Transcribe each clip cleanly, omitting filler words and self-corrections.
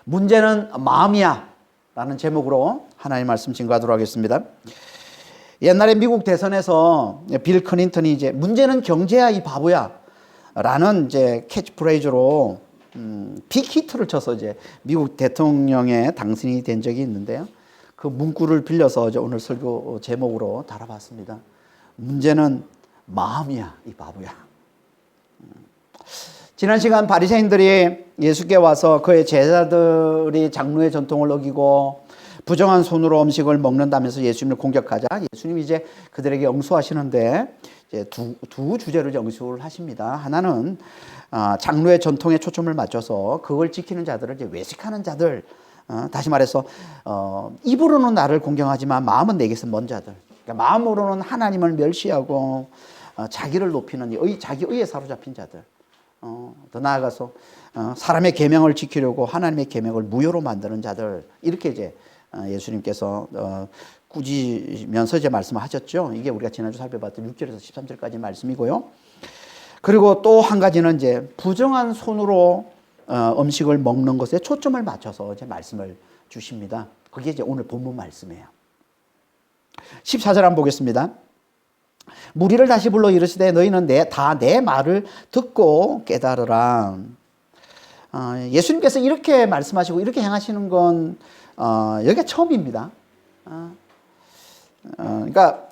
문제는 마음이야 라는 제목으로 하나님의 말씀 증거하도록 하겠습니다. 옛날에 미국 대선에서 빌 클린턴이 이제 문제는 경제야 이 바보야 라는 이제 캐치프레이즈로 빅히트를 쳐서 이제 미국 대통령에 당선이 된 적이 있는데요. 그 문구를 빌려서 오늘 설교 제목으로 달아봤습니다. 문제는 마음이야 이 바보야. 지난 시간 바리새인들이 예수께 와서 그의 제자들이 장로의 전통을 어기고 부정한 손으로 음식을 먹는다면서 예수님을 공격하자 예수님이 이제 그들에게 응수하시는데 이제 두 주제로 응수를 하십니다. 하나는 장로의 전통에 초점을 맞춰서 그걸 지키는 자들을 이제 외식하는 자들, 다시 말해서 입으로는 나를 공경하지만 마음은 내게서 먼 자들. 그러니까 마음으로는 하나님을 멸시하고 자기를 높이는 자기 의에 사로잡힌 자들. 더 나아가서 사람의 계명을 지키려고 하나님의 계명을 무효로 만드는 자들, 이렇게 이제 예수님께서 꾸짖으면서 이제 말씀하셨죠. 이게 우리가 지난주 살펴봤던 6절에서 13절까지 말씀이고요. 그리고 또 한 가지는 이제 부정한 손으로 음식을 먹는 것에 초점을 맞춰서 이제 말씀을 주십니다. 그게 이제 오늘 본문 말씀이에요. 14절 한번 보겠습니다. 무리를 다시 불러 이르시되 너희는 다 내 말을 듣고 깨달으라. 예수님께서 이렇게 말씀하시고 이렇게 행하시는 건 여기가 처음입니다. 그러니까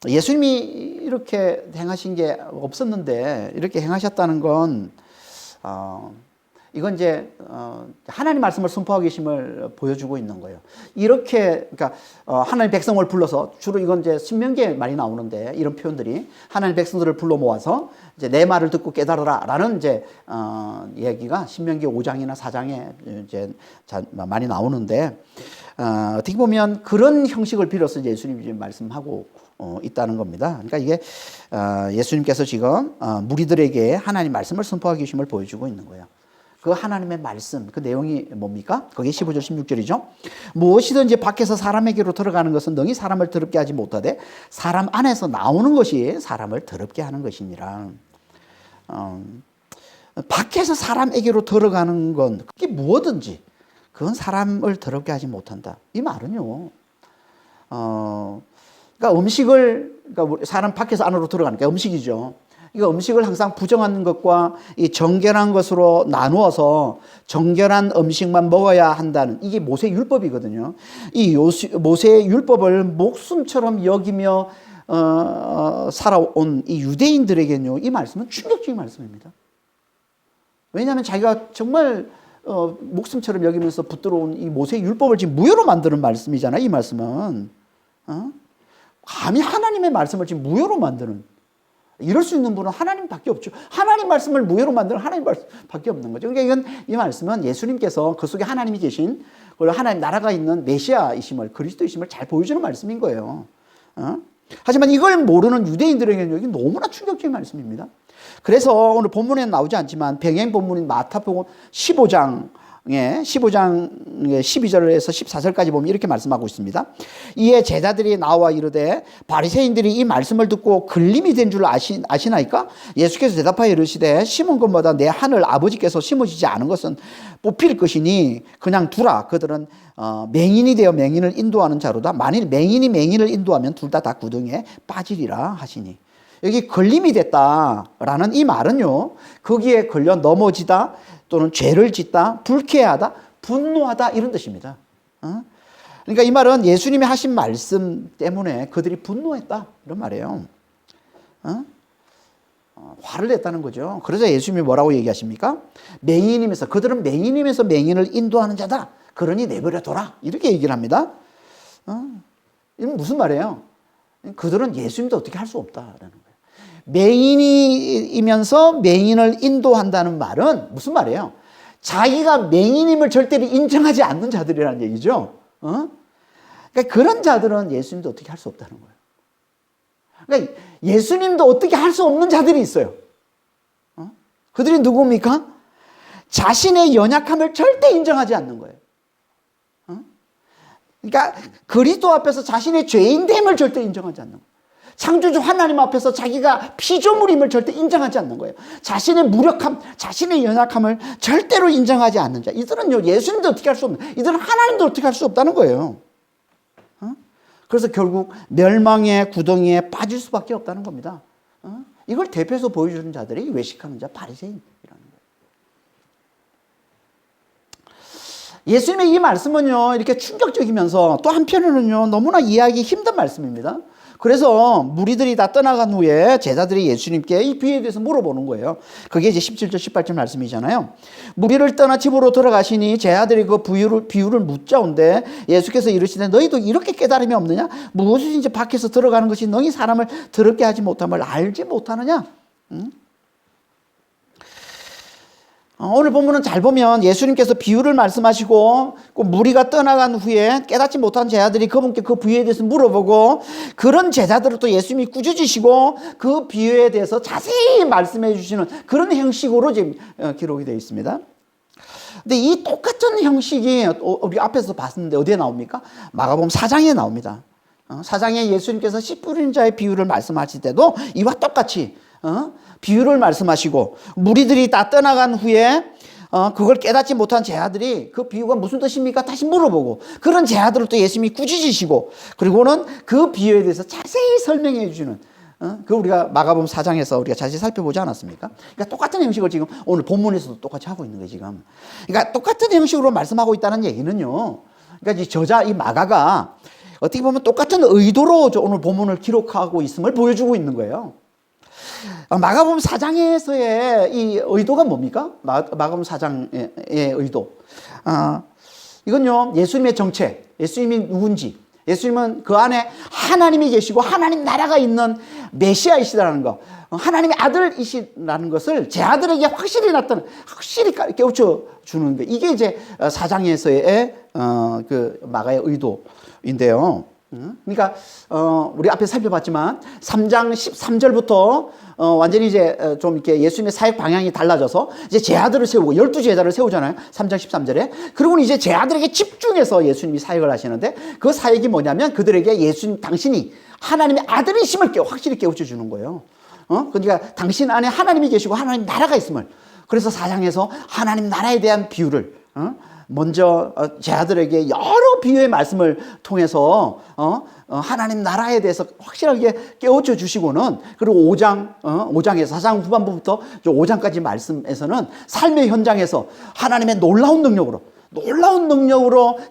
예수님이 이렇게 행하신 게 없었는데 이렇게 행하셨다는 건 이건 이제 하나님 말씀을 선포하고 계심을 보여주고 있는 거예요. 이렇게 그러니까 하나님 백성을 불러서 주로 이건 이제 신명기에 많이 나오는데 이런 표현들이 하나님 백성들을 불러 모아서 이제 내 말을 듣고 깨달으라라는 이제 얘기가 신명기 5장이나 4장에 이제 많이 나오는데 어떻게 보면 그런 형식을 빌어서 이제 예수님이 지금 말씀하고 있다는 겁니다. 그러니까 이게 예수님께서 지금 무리들에게 하나님 말씀을 선포하고 계심을 보여주고 있는 거예요. 그 하나님의 말씀, 그 내용이 뭡니까? 그게 15절 16절이죠. 무엇이든지 밖에서 사람에게로 들어가는 것은 능히 사람을 더럽게 하지 못하되 사람 안에서 나오는 것이 사람을 더럽게 하는 것이니라. 밖에서 사람에게로 들어가는 건 그게 무엇든지 그건 사람을 더럽게 하지 못한다. 이 말은요. 그러니까 그러니까 사람 밖에서 안으로 들어가니까 음식이죠. 그러니까 음식을 항상 부정한 것과 이 정결한 것으로 나누어서 정결한 음식만 먹어야 한다는 이게 모세 율법이거든요. 이 모세 율법을 목숨처럼 여기며 살아온 이 유대인들에게는요, 이 말씀은 충격적인 말씀입니다. 왜냐하면 자기가 정말 목숨처럼 여기면서 붙들어온 이 모세 율법을 지금 무효로 만드는 말씀이잖아요. 이 말씀은 감히 하나님의 말씀을 지금 무효로 만드는, 이럴 수 있는 분은 하나님밖에 없죠. 하나님 말씀을 무효로 만드는 하나님 말씀밖에 없는 거죠. 그러니까 이 말씀은 예수님께서 그 속에 하나님이 계신, 그리고 하나님 나라가 있는 메시아이심을, 그리스도이심을 잘 보여주는 말씀인 거예요. 하지만 이걸 모르는 유대인들에게는 여기 너무나 충격적인 말씀입니다. 그래서 오늘 본문에는 나오지 않지만 병행 본문인 마태복음 15장 12절에서 14절까지 보면 이렇게 말씀하고 있습니다. 이에 제자들이 나와 이르되 바리새인들이 이 말씀을 듣고 걸림이 된 줄 아시나이까? 예수께서 대답하여 이르시되 심은 것보다 내 하늘 아버지께서 심으시지 않은 것은 뽑힐 것이니 그냥 두라. 그들은 맹인이 되어 맹인을 인도하는 자로다. 만일 맹인이 맹인을 인도하면 둘 다 구덩이에 빠지리라 하시니. 여기 걸림이 됐다라는 이 말은요, 거기에 걸려 넘어지다 또는 죄를 짓다, 불쾌하다, 분노하다 이런 뜻입니다. 그러니까 이 말은 예수님이 하신 말씀 때문에 그들이 분노했다 이런 말이에요. 화를 냈다는 거죠. 그러자 예수님이 뭐라고 얘기하십니까? 맹인이면서, 그들은 맹인이면서 맹인을 인도하는 자다. 그러니 내버려 둬라. 이렇게 얘기를 합니다. 이건 무슨 말이에요? 그들은 예수님도 어떻게 할 수 없다라는 거예요. 맹인이면서 맹인을 인도한다는 말은 무슨 말이에요? 자기가 맹인임을 절대로 인정하지 않는 자들이라는 얘기죠. 그러니까 그런 자들은 예수님도 어떻게 할 수 없다는 거예요. 그러니까 예수님도 어떻게 할 수 없는 자들이 있어요. 그들이 누굽니까? 자신의 연약함을 절대 인정하지 않는 거예요. 그러니까 그리스도 앞에서 자신의 죄인됨을 절대 인정하지 않는 거예요. 창조주 하나님 앞에서 자기가 피조물임을 절대 인정하지 않는 거예요. 자신의 무력함, 자신의 연약함을 절대로 인정하지 않는 자. 이들은요, 예수님도 어떻게 할 수 없는, 이들은 하나님도 어떻게 할 수 없다는 거예요. 그래서 결국 멸망의 구덩이에 빠질 수밖에 없다는 겁니다. 이걸 대표해서 보여주는 자들이 외식하는 자, 바리새인이라는 거예요. 예수님의 이 말씀은요, 이렇게 충격적이면서 또 한편으로는요, 너무나 이해하기 힘든 말씀입니다. 그래서 무리들이 다 떠나간 후에 제자들이 예수님께 이 비유에 대해서 물어보는 거예요. 그게 이제 17절, 18절 말씀이잖아요. 무리를 떠나 집으로 들어가시니 제자들이 그 비유를 묻자온데 예수께서 이르시되 너희도 이렇게 깨달음이 없느냐? 무엇이든지 밖에서 들어가는 것이 너희 사람을 더럽게 하지 못함을 알지 못하느냐? 오늘 본문은 잘 보면 예수님께서 비유를 말씀하시고 무리가 떠나간 후에 깨닫지 못한 제자들이 그분께 그 비유에 대해서 물어보고 그런 제자들을 또 예수님이 꾸짖으시고 그 비유에 대해서 자세히 말씀해 주시는 그런 형식으로 지금 기록이 되어 있습니다. 근데 이 똑같은 형식이 우리 앞에서 봤는데 어디에 나옵니까? 마가복음 4장에 나옵니다. 4장에 예수님께서 씨 뿌리는 자의 비유를 말씀하실 때도 이와 똑같이 비유를 말씀하시고 무리들이 다 떠나간 후에 그걸 깨닫지 못한 제자들이 그 비유가 무슨 뜻입니까? 다시 물어보고 그런 제자들을 또 예수님이 꾸짖으시고 그리고는 그 비유에 대해서 자세히 설명해 주시는 그 우리가 마가복음 4장에서 우리가 자세히 살펴보지 않았습니까? 그러니까 똑같은 형식을 지금 오늘 본문에서도 똑같이 하고 있는 거예요, 지금. 그러니까 똑같은 형식으로 말씀하고 있다는 얘기는요. 그러니까 이 저자 이 마가가 어떻게 보면 똑같은 의도로 오늘 본문을 기록하고 있음을 보여주고 있는 거예요. 마가복음 4장에서의 이 의도가 뭡니까? 마가복음 4장의 의도. 이건요, 예수님의 정체, 예수님이 누군지, 예수님은 그 안에 하나님이 계시고 하나님 나라가 있는 메시아이시라는 거, 하나님의 아들이시라는 것을 제 아들에게 확실히 깨우쳐 주는 거. 이게 이제 4장에서의 그 마가의 의도인데요. 그러니까 우리 앞에 살펴봤지만 3장 13절부터 완전히 이제 좀 이렇게 예수님의 사역 방향이 달라져서 이제 제자들을 세우고 12제자를 세우잖아요. 3장 13절에. 그리고는 이제 제자들에게 집중해서 예수님이 사역을 하시는데 그 사역이 뭐냐면 그들에게 예수님 당신이 하나님의 아들이심을 확실히 깨우쳐 주는 거예요. 그러니까 당신 안에 하나님이 계시고 하나님 나라가 있음을. 그래서 4장에서 하나님 나라에 대한 비유를 먼저 제자들에게 여러 비유의 말씀을 통해서 하나님 나라에 대해서 확실하게 깨우쳐 주시고는 그리고 5장에서 4장 후반부부터 5장까지 말씀에서는 삶의 현장에서 하나님의 놀라운 능력으로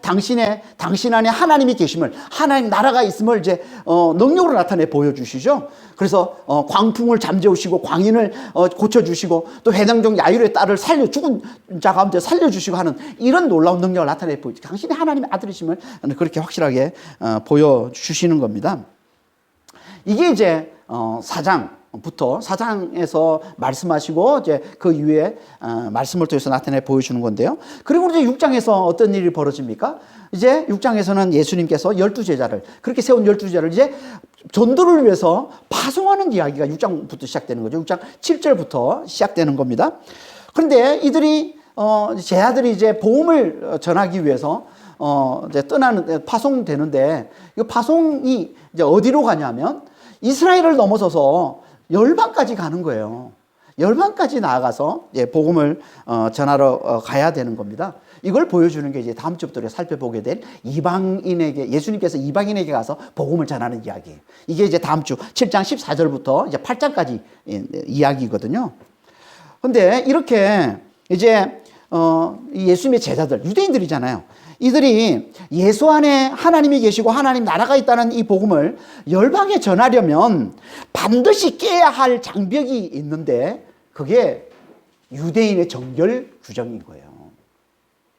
당신 안에 하나님이 계심을 하나님 나라가 있음을 이제 능력으로 나타내 보여주시죠. 그래서 광풍을 잠재우시고 광인을 고쳐주시고 또 회당종 야이로의 딸을 죽은 자 가운데 살려주시고 하는 이런 놀라운 능력을 나타내 보여주시죠. 당신이 하나님의 아들이심을 그렇게 확실하게 보여주시는 겁니다. 이게 이제 4장에서 말씀하시고 이제 그 이후에 말씀을 통해서 나타내 보여주는 건데요. 그리고 이제 6장에서 어떤 일이 벌어집니까? 이제 6장에서는 예수님께서 12제자를 그렇게 세운 12제자를 이제 전도를 위해서 파송하는 이야기가 6장부터 시작되는 거죠. 6장 7절부터 시작되는 겁니다. 그런데 이들이 제자들이 이제 복음을 전하기 위해서 이제 파송되는데 이 파송이 이제 어디로 가냐면 이스라엘을 넘어서서 열방까지 가는 거예요. 열방까지 나아가서 복음을 전하러 가야 되는 겁니다. 이걸 보여주는 게 이제 다음 주부터 우리가 살펴보게 될 예수님께서 이방인에게 가서 복음을 전하는 이야기예요. 이게 이제 다음 주 7장 14절부터 이제 8장까지 이야기거든요. 근데 이렇게 이제 예수님의 제자들, 유대인들이잖아요. 이들이 예수 안에 하나님이 계시고 하나님 나라가 있다는 이 복음을 열방에 전하려면 반드시 깨야 할 장벽이 있는데 그게 유대인의 정결 규정인 거예요.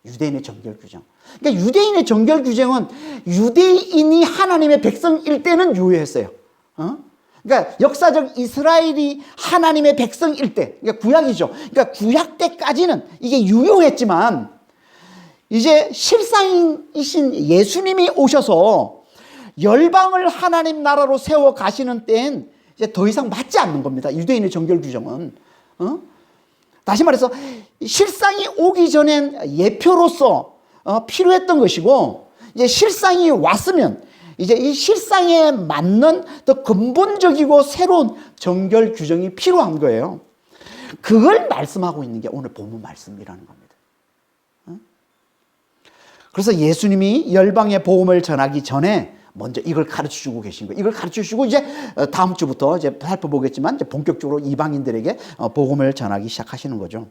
유대인의 정결 규정. 그러니까 유대인의 정결 규정은 유대인이 하나님의 백성일 때는 유효했어요. 그러니까 역사적 이스라엘이 하나님의 백성일 때, 그러니까 구약이죠. 그러니까 구약 때까지는 이게 유효했지만 이제 실상이신 예수님이 오셔서 열방을 하나님 나라로 세워 가시는 때엔 이제 더 이상 맞지 않는 겁니다. 유대인의 정결 규정은. 다시 말해서 실상이 오기 전엔 예표로서 필요했던 것이고 이제 실상이 왔으면 이제 이 실상에 맞는 더 근본적이고 새로운 정결 규정이 필요한 거예요. 그걸 말씀하고 있는 게 오늘 본문 말씀이라는 겁니다. 그래서 예수님이 열방의 복음을 전하기 전에 먼저 이걸 가르쳐 주고 계신 거예요. 이걸 가르쳐 주시고 이제 다음 주부터 이제 살펴보겠지만 이제 본격적으로 이방인들에게 복음을 전하기 시작하시는 거죠.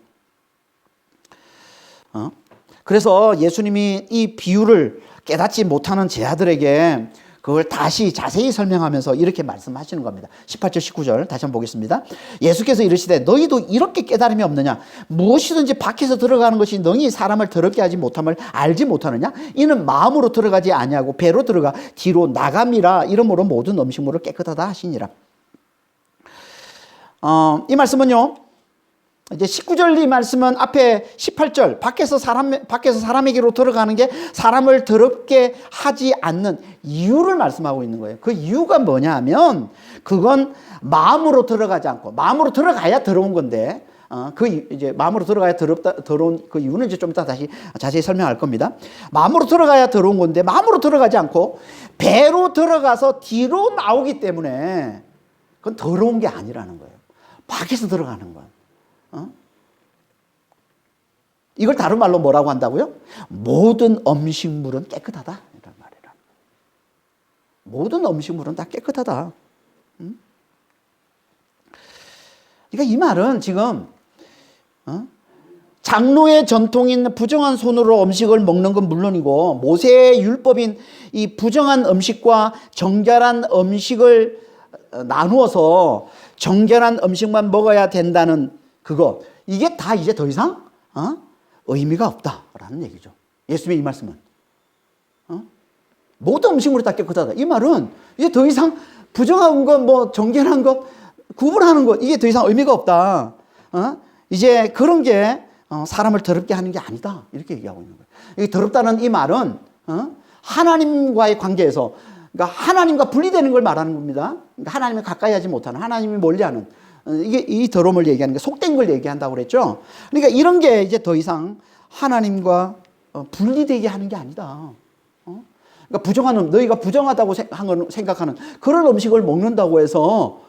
그래서 예수님이 이 비유를 깨닫지 못하는 제자들에게 그걸 다시 자세히 설명하면서 이렇게 말씀하시는 겁니다. 18절 19절 다시 한번 보겠습니다. 예수께서 이르시되 너희도 이렇게 깨달음이 없느냐? 무엇이든지 밖에서 들어가는 것이 너희 사람을 더럽게 하지 못함을 알지 못하느냐? 이는 마음으로 들어가지 아니하고 배로 들어가 뒤로 나감이라. 이러므로 모든 음식물을 깨끗하다 하시니라. 이 말씀은요, 이제 19절 이 말씀은 앞에 18절 밖에서 사람에게로 들어가는 게 사람을 더럽게 하지 않는 이유를 말씀하고 있는 거예요. 그 이유가 뭐냐 하면 그건 마음으로 들어가지 않고, 마음으로 들어가야 더러운 건데 이제 마음으로 들어가야 더러운 그 이유는 이제 좀 이따 다시 자세히 설명할 겁니다. 마음으로 들어가야 더러운 건데 마음으로 들어가지 않고 배로 들어가서 뒤로 나오기 때문에 그건 더러운 게 아니라는 거예요. 밖에서 들어가는 건. 이걸 다른 말로 뭐라고 한다고요? 모든 음식물은 깨끗하다 이런 말이라. 모든 음식물은 다 깨끗하다. 그러니까 이 말은 지금 장로의 전통인 부정한 손으로 음식을 먹는 건 물론이고 모세의 율법인 이 부정한 음식과 정결한 음식을 나누어서 정결한 음식만 먹어야 된다는 그거, 이게 다 이제 더 이상 의미가 없다라는 얘기죠. 예수님의 이 말씀은 모든 음식물이 다 깨끗하다. 이 말은 이제 더 이상 부정한 것, 뭐 정결한 것, 구분하는 것, 이게 더 이상 의미가 없다. 이제 그런 게 사람을 더럽게 하는 게 아니다. 이렇게 얘기하고 있는 거예요. 이 더럽다는 이 말은 하나님과의 관계에서, 그러니까 하나님과 분리되는 걸 말하는 겁니다. 그러니까 하나님을 가까이 하지 못하는, 하나님이 멀리하는, 이게 이 더러움을 얘기하는 게, 속된 걸 얘기한다고 그랬죠. 그러니까 이런 게 이제 더 이상 하나님과 분리되게 하는 게 아니다. 그러니까 부정한, 너희가 부정하다고 생각하는 그런 음식을 먹는다고 해서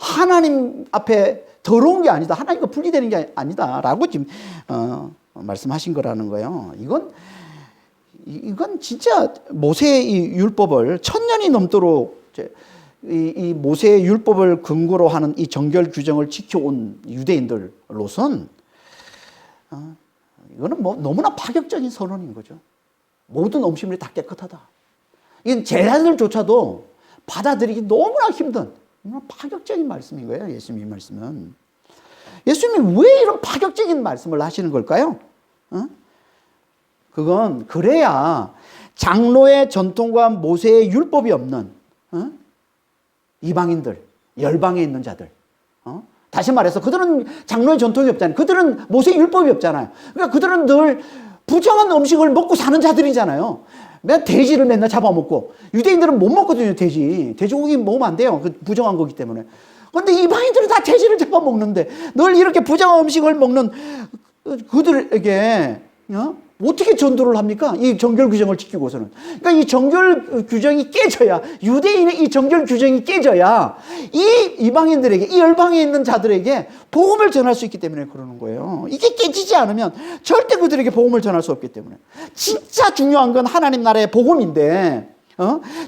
하나님 앞에 더러운 게 아니다. 하나님과 분리되는 게 아니다라고 지금 말씀하신 거라는 거예요. 이건 진짜 모세의 이 율법을 1000년이 넘도록 이 모세의 율법을 근거로 하는 이 정결 규정을 지켜온 유대인들로선 이거는 뭐 너무나 파격적인 선언인 거죠. 모든 음식물이 다 깨끗하다. 이건 제자들조차도 받아들이기 너무나 힘든, 너무나 파격적인 말씀인 거예요. 예수님의 말씀은. 예수님이 왜 이런 파격적인 말씀을 하시는 걸까요? 그건 그래야 장로의 전통과 모세의 율법이 없는 이방인들, 열방에 있는 자들, 다시 말해서 그들은 장로의 전통이 없잖아요. 그들은 모세의 율법이 없잖아요. 그러니까 그들은 늘 부정한 음식을 먹고 사는 자들이잖아요. 맨 돼지를 맨날 잡아먹고, 유대인들은 못 먹거든요. 돼지고기 먹으면 안 돼요. 그 부정한 거기 때문에. 그런데 이방인들은 다 돼지를 잡아먹는데 늘 이렇게 부정한 음식을 먹는 그들에게 어떻게 전도를 합니까? 이 정결 규정을 지키고서는. 그러니까 이 정결 규정이 깨져야, 유대인의 이 정결 규정이 깨져야 이 이방인들에게, 이 열방에 있는 자들에게 복음을 전할 수 있기 때문에 그러는 거예요. 이게 깨지지 않으면 절대 그들에게 복음을 전할 수 없기 때문에. 진짜 중요한 건 하나님 나라의 복음인데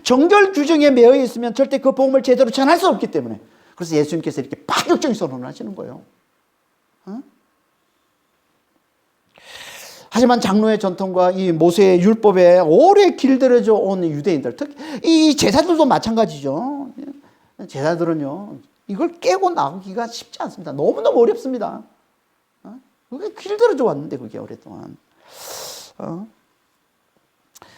정결 규정에 매여 있으면 절대 그 복음을 제대로 전할 수 없기 때문에. 그래서 예수님께서 이렇게 파격적인 선언을 하시는 거예요. 하지만 장로의 전통과 이 모세의 율법에 오래 길들여져 온 유대인들, 특히 이 제사들도 마찬가지죠. 제사들은요, 이걸 깨고 나오기가 쉽지 않습니다. 너무너무 어렵습니다. 그게 길들여져 왔는데, 그게 오랫동안.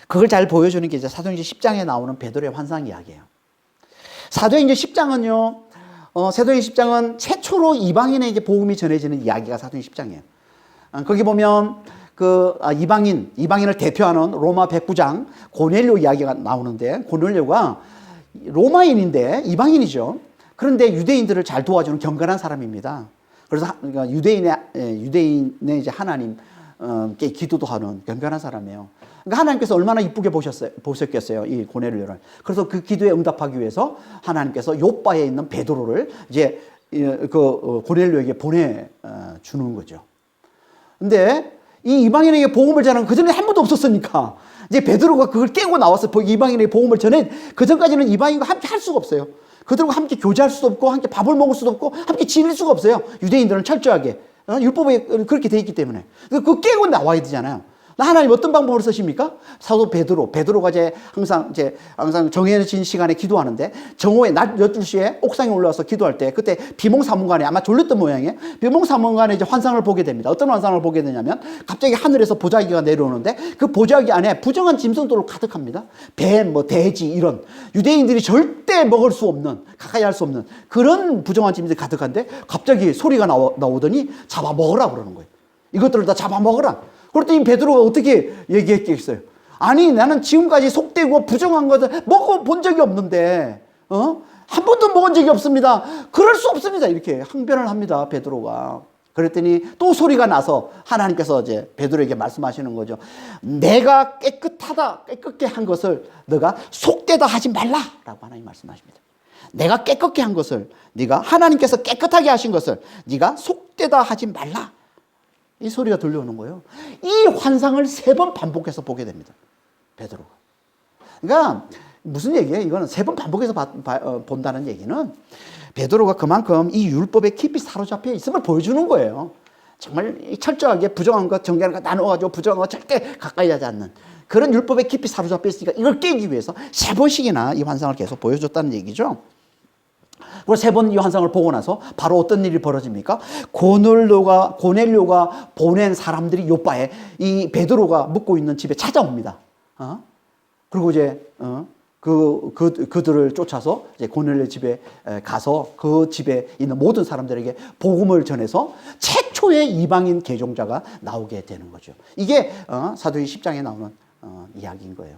그걸 잘 보여주는 게 이제 사도행전 10장에 나오는 베드로의 환상 이야기예요. 사도행전 10장은요, 사도행전 10장은 최초로 이방인에게 복음이 전해지는 이야기가 사도행전 10장이에요. 거기 보면 이방인을 대표하는 로마 백부장 고넬료 이야기가 나오는데, 고넬료가 로마인인데 이방인이죠. 그런데 유대인들을 잘 도와주는 경건한 사람입니다. 그래서 유대인의 이제 하나님, 기도도 하는 경건한 사람이에요. 그러니까 하나님께서 얼마나 이쁘게 보셨겠어요, 이 고넬료를. 그래서 그 기도에 응답하기 위해서 하나님께서 요바에 있는 베드로를 이제 고넬료에게 보내주는 거죠. 근데 이 이방인에게 복음을 전하는 그전에 한 번도 없었으니까 이제 베드로가 그걸 깨고 나와서 이방인에게 복음을 전해. 그전까지는 이방인과 함께 할 수가 없어요. 그들과 함께 교제할 수도 없고 함께 밥을 먹을 수도 없고 함께 지낼 수가 없어요. 유대인들은 철저하게 율법에 그렇게 돼 있기 때문에. 그거 깨고 나와야 되잖아요. 하나님 어떤 방법을 쓰십니까? 사도 베드로가 항상 정해진 시간에 기도하는데, 정오에 낮 12시에 옥상에 올라와서 기도할 때, 그때 비몽사몽간에 아마 졸렸던 모양이에요. 비몽사몽간에 이제 환상을 보게 됩니다. 어떤 환상을 보게 되냐면, 갑자기 하늘에서 보자기가 내려오는데, 그 보자기 안에 부정한 짐승들로 가득합니다. 뱀, 돼지, 이런. 유대인들이 절대 먹을 수 없는, 가까이 할 수 없는 그런 부정한 짐승들이 가득한데, 갑자기 소리가 나오더니 잡아먹으라 그러는 거예요. 이것들을 다 잡아먹으라. 그랬더니 베드로가 어떻게 얘기했겠어요? 아니, 나는 지금까지 속되고 부정한 것을 먹어본 적이 없는데, 한 번도 먹은 적이 없습니다. 그럴 수 없습니다. 이렇게 항변을 합니다, 베드로가. 그랬더니 또 소리가 나서 하나님께서 이제 베드로에게 말씀하시는 거죠. 내가 깨끗게 한 것을 너가 속되다 하지 말라라고 하나님 말씀하십니다. 내가 깨끗게 한 것을, 하나님께서 깨끗하게 하신 것을 네가 속되다 하지 말라. 이 소리가 들려오는 거예요. 이 환상을 3번 반복해서 보게 됩니다, 베드로가. 그러니까 무슨 얘기예요? 이거는 3번 반복해서 본다는 얘기는 베드로가 그만큼 이 율법에 깊이 사로잡혀 있음을 보여주는 거예요. 정말 철저하게 부정한 것, 정결한 것 나누어가지고 부정한 것 절대 가까이 하지 않는 그런 율법에 깊이 사로잡혀 있으니까 이걸 깨기 위해서 3번씩이나 이 환상을 계속 보여줬다는 얘기죠. 그리고 3번 이 환상을 보고 나서 바로 어떤 일이 벌어집니까? 고넬료가 보낸 사람들이 요바에 이 베드로가 묵고 있는 집에 찾아옵니다. 그리고 이제 그들을 쫓아서 이제 고넬료 집에 가서 그 집에 있는 모든 사람들에게 복음을 전해서 최초의 이방인 개종자가 나오게 되는 거죠. 이게 사도행 10장에 나오는 이야기인 거예요.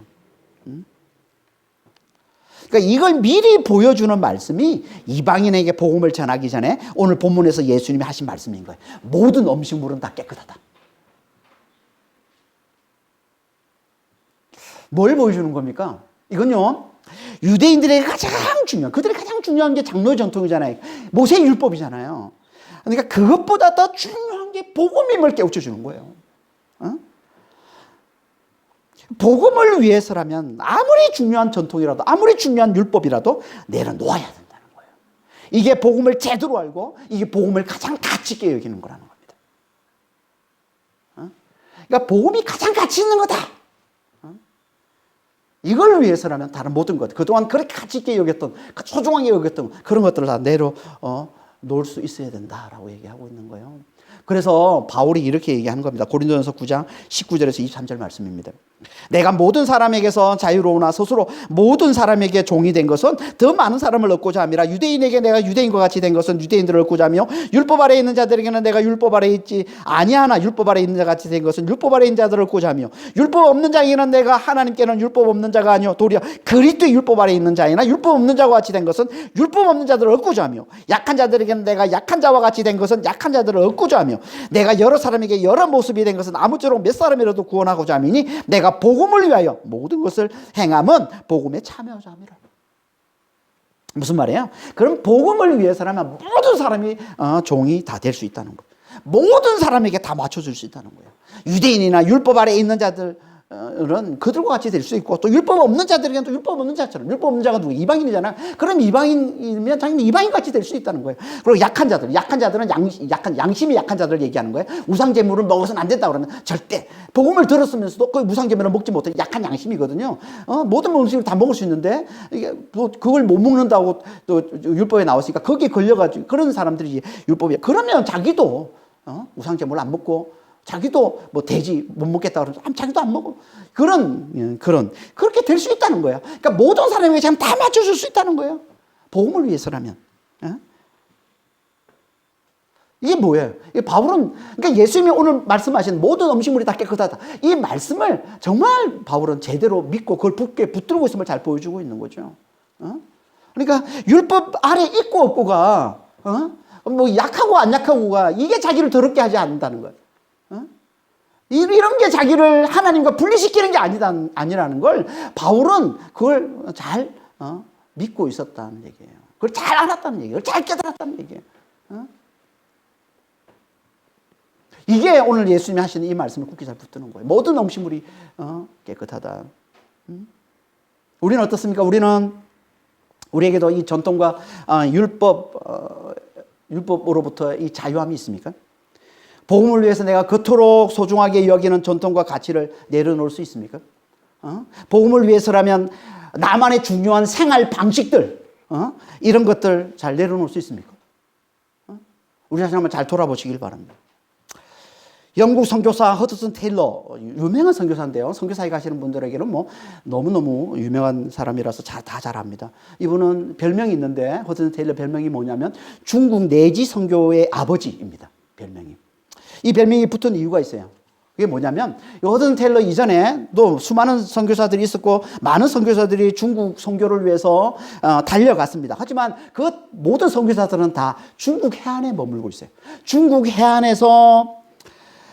그러니까 이걸 미리 보여주는 말씀이 이방인에게 복음을 전하기 전에 오늘 본문에서 예수님이 하신 말씀인 거예요. 모든 음식물은 다 깨끗하다. 뭘 보여주는 겁니까? 이건요, 유대인들에게 그들이 가장 중요한 게 장로의 전통이잖아요. 모세의 율법이잖아요. 그러니까 그것보다 더 중요한 게 복음임을 깨우쳐 주는 거예요. 복음을 위해서라면 아무리 중요한 전통이라도 아무리 중요한 율법이라도 내려놓아야 된다는 거예요. 이게 복음을 제대로 알고 이게 복음을 가장 가치 있게 여기는 거라는 겁니다. 그러니까 복음이 가장 가치 있는 거다. 이걸 위해서라면 다른 모든 것, 그동안 그렇게 가치 있게 여겼던, 소중하게 여겼던 그런 것들을 다 놓을 수 있어야 된다라고 얘기하고 있는 거예요. 그래서 바울이 이렇게 얘기하는 겁니다. 고린도전서 9장 19절에서 23절 말씀입니다. 내가 모든 사람에게서 자유로우나 스스로 모든 사람에게 종이 된 것은 더 많은 사람을 얻고자 함이라. 유대인에게 내가 유대인과 같이 된 것은 유대인들을 얻고자 하며, 율법 아래에 있는 자들에게는 내가 율법 아래에 있지 아니하나 율법 아래에 있는 자 같이 된 것은 율법 아래에 있는 자들을 얻고자 하며, 율법 없는 자에게는 내가 하나님께는 율법 없는 자가 아니요 도리어 그리스도의 율법 아래에 있는 자이나 율법 없는 자와 같이 된 것은 율법 없는 자들을 얻고자 하며, 약한 자들에게는 내가 약한 자와 같이 된 것은 약한 자들을 얻고자 하며, 내가 여러 사람에게 여러 모습이 된 것은 아무쪼록 몇 사람이라도 구원하고자 함이니 내가 복음을 위하여 모든 것을 행함은 복음에 참여하자 함이라. 무슨 말이에요? 그럼 복음을 위해서라면 모든 사람이 종이 다 될 수 있다는 거예요. 모든 사람에게 다 맞춰줄 수 있다는 거예요. 유대인이나 율법 아래에 있는 자들은 그들과 같이 될 수 있고, 또 율법 없는 자들에게는 또 율법 없는 자처럼, 율법 없는 자가 누구? 이방인이잖아요. 그럼 이방인이면 당연히 이방인 같이 될 수 있다는 거예요. 그리고 약한 자들은 양심이 약한 자들을 얘기하는 거예요. 우상제물을 먹어서는 안 된다 그러면 절대, 복음을 들었으면서도 그 우상제물을 먹지 못해 약한 양심이거든요. 모든 음식을 다 먹을 수 있는데 이게 또 그걸 못 먹는다고 또 율법에 나왔으니까 거기에 걸려가지고 그런 사람들이 율법이야. 그러면 자기도 우상제물 안 먹고, 자기도 돼지 못 먹겠다 그러면 자기도 안 먹어. 그렇게 될 수 있다는 거야. 그러니까 모든 사람에게 참 다 맞춰줄 수 있다는 거예요. 복음을 위해서라면. 이게 뭐예요? 바울은, 그러니까 예수님이 오늘 말씀하신 모든 음식물이 다 깨끗하다. 이 말씀을 정말 바울은 제대로 믿고 그걸 붙들고 있음을 잘 보여주고 있는 거죠. 그러니까 율법 아래 있고 없고가, 약하고 안 약하고가 이게 자기를 더럽게 하지 않는다는 거예요. 이런 게 자기를 하나님과 분리시키는 게 아니라는 걸 바울은 그걸 잘 믿고 있었다는 얘기예요. 그걸 잘 알았다는 얘기예요. 잘 깨달았다는 얘기예요. 이게 오늘 예수님이 하시는 이 말씀을 굳게 잘 붙드는 거예요. 모든 음식물이 깨끗하다. 우리는 어떻습니까? 우리에게도 이 전통과 율법으로부터 이 자유함이 있습니까? 복음을 위해서 내가 그토록 소중하게 여기는 전통과 가치를 내려놓을 수 있습니까? 복음을 위해서라면 나만의 중요한 생활 방식들, 이런 것들 잘 내려놓을 수 있습니까? 우리 자신 한번 잘 돌아보시길 바랍니다. 영국 선교사 허드슨 테일러, 유명한 선교사인데요. 선교사에 가시는 분들에게는 뭐 너무너무 유명한 사람이라서 다 잘 압니다. 이분은 별명이 있는데 허드슨 테일러 별명이 뭐냐면 중국 내지 선교의 아버지입니다. 별명이. 이 별명이 붙은 이유가 있어요. 그게 뭐냐면 허드슨 테일러 이전에도 수많은 선교사들이 있었고 많은 선교사들이 중국 선교를 위해서 달려갔습니다. 하지만 그 모든 선교사들은 다 중국 해안에 머물고 있어요. 중국 해안에서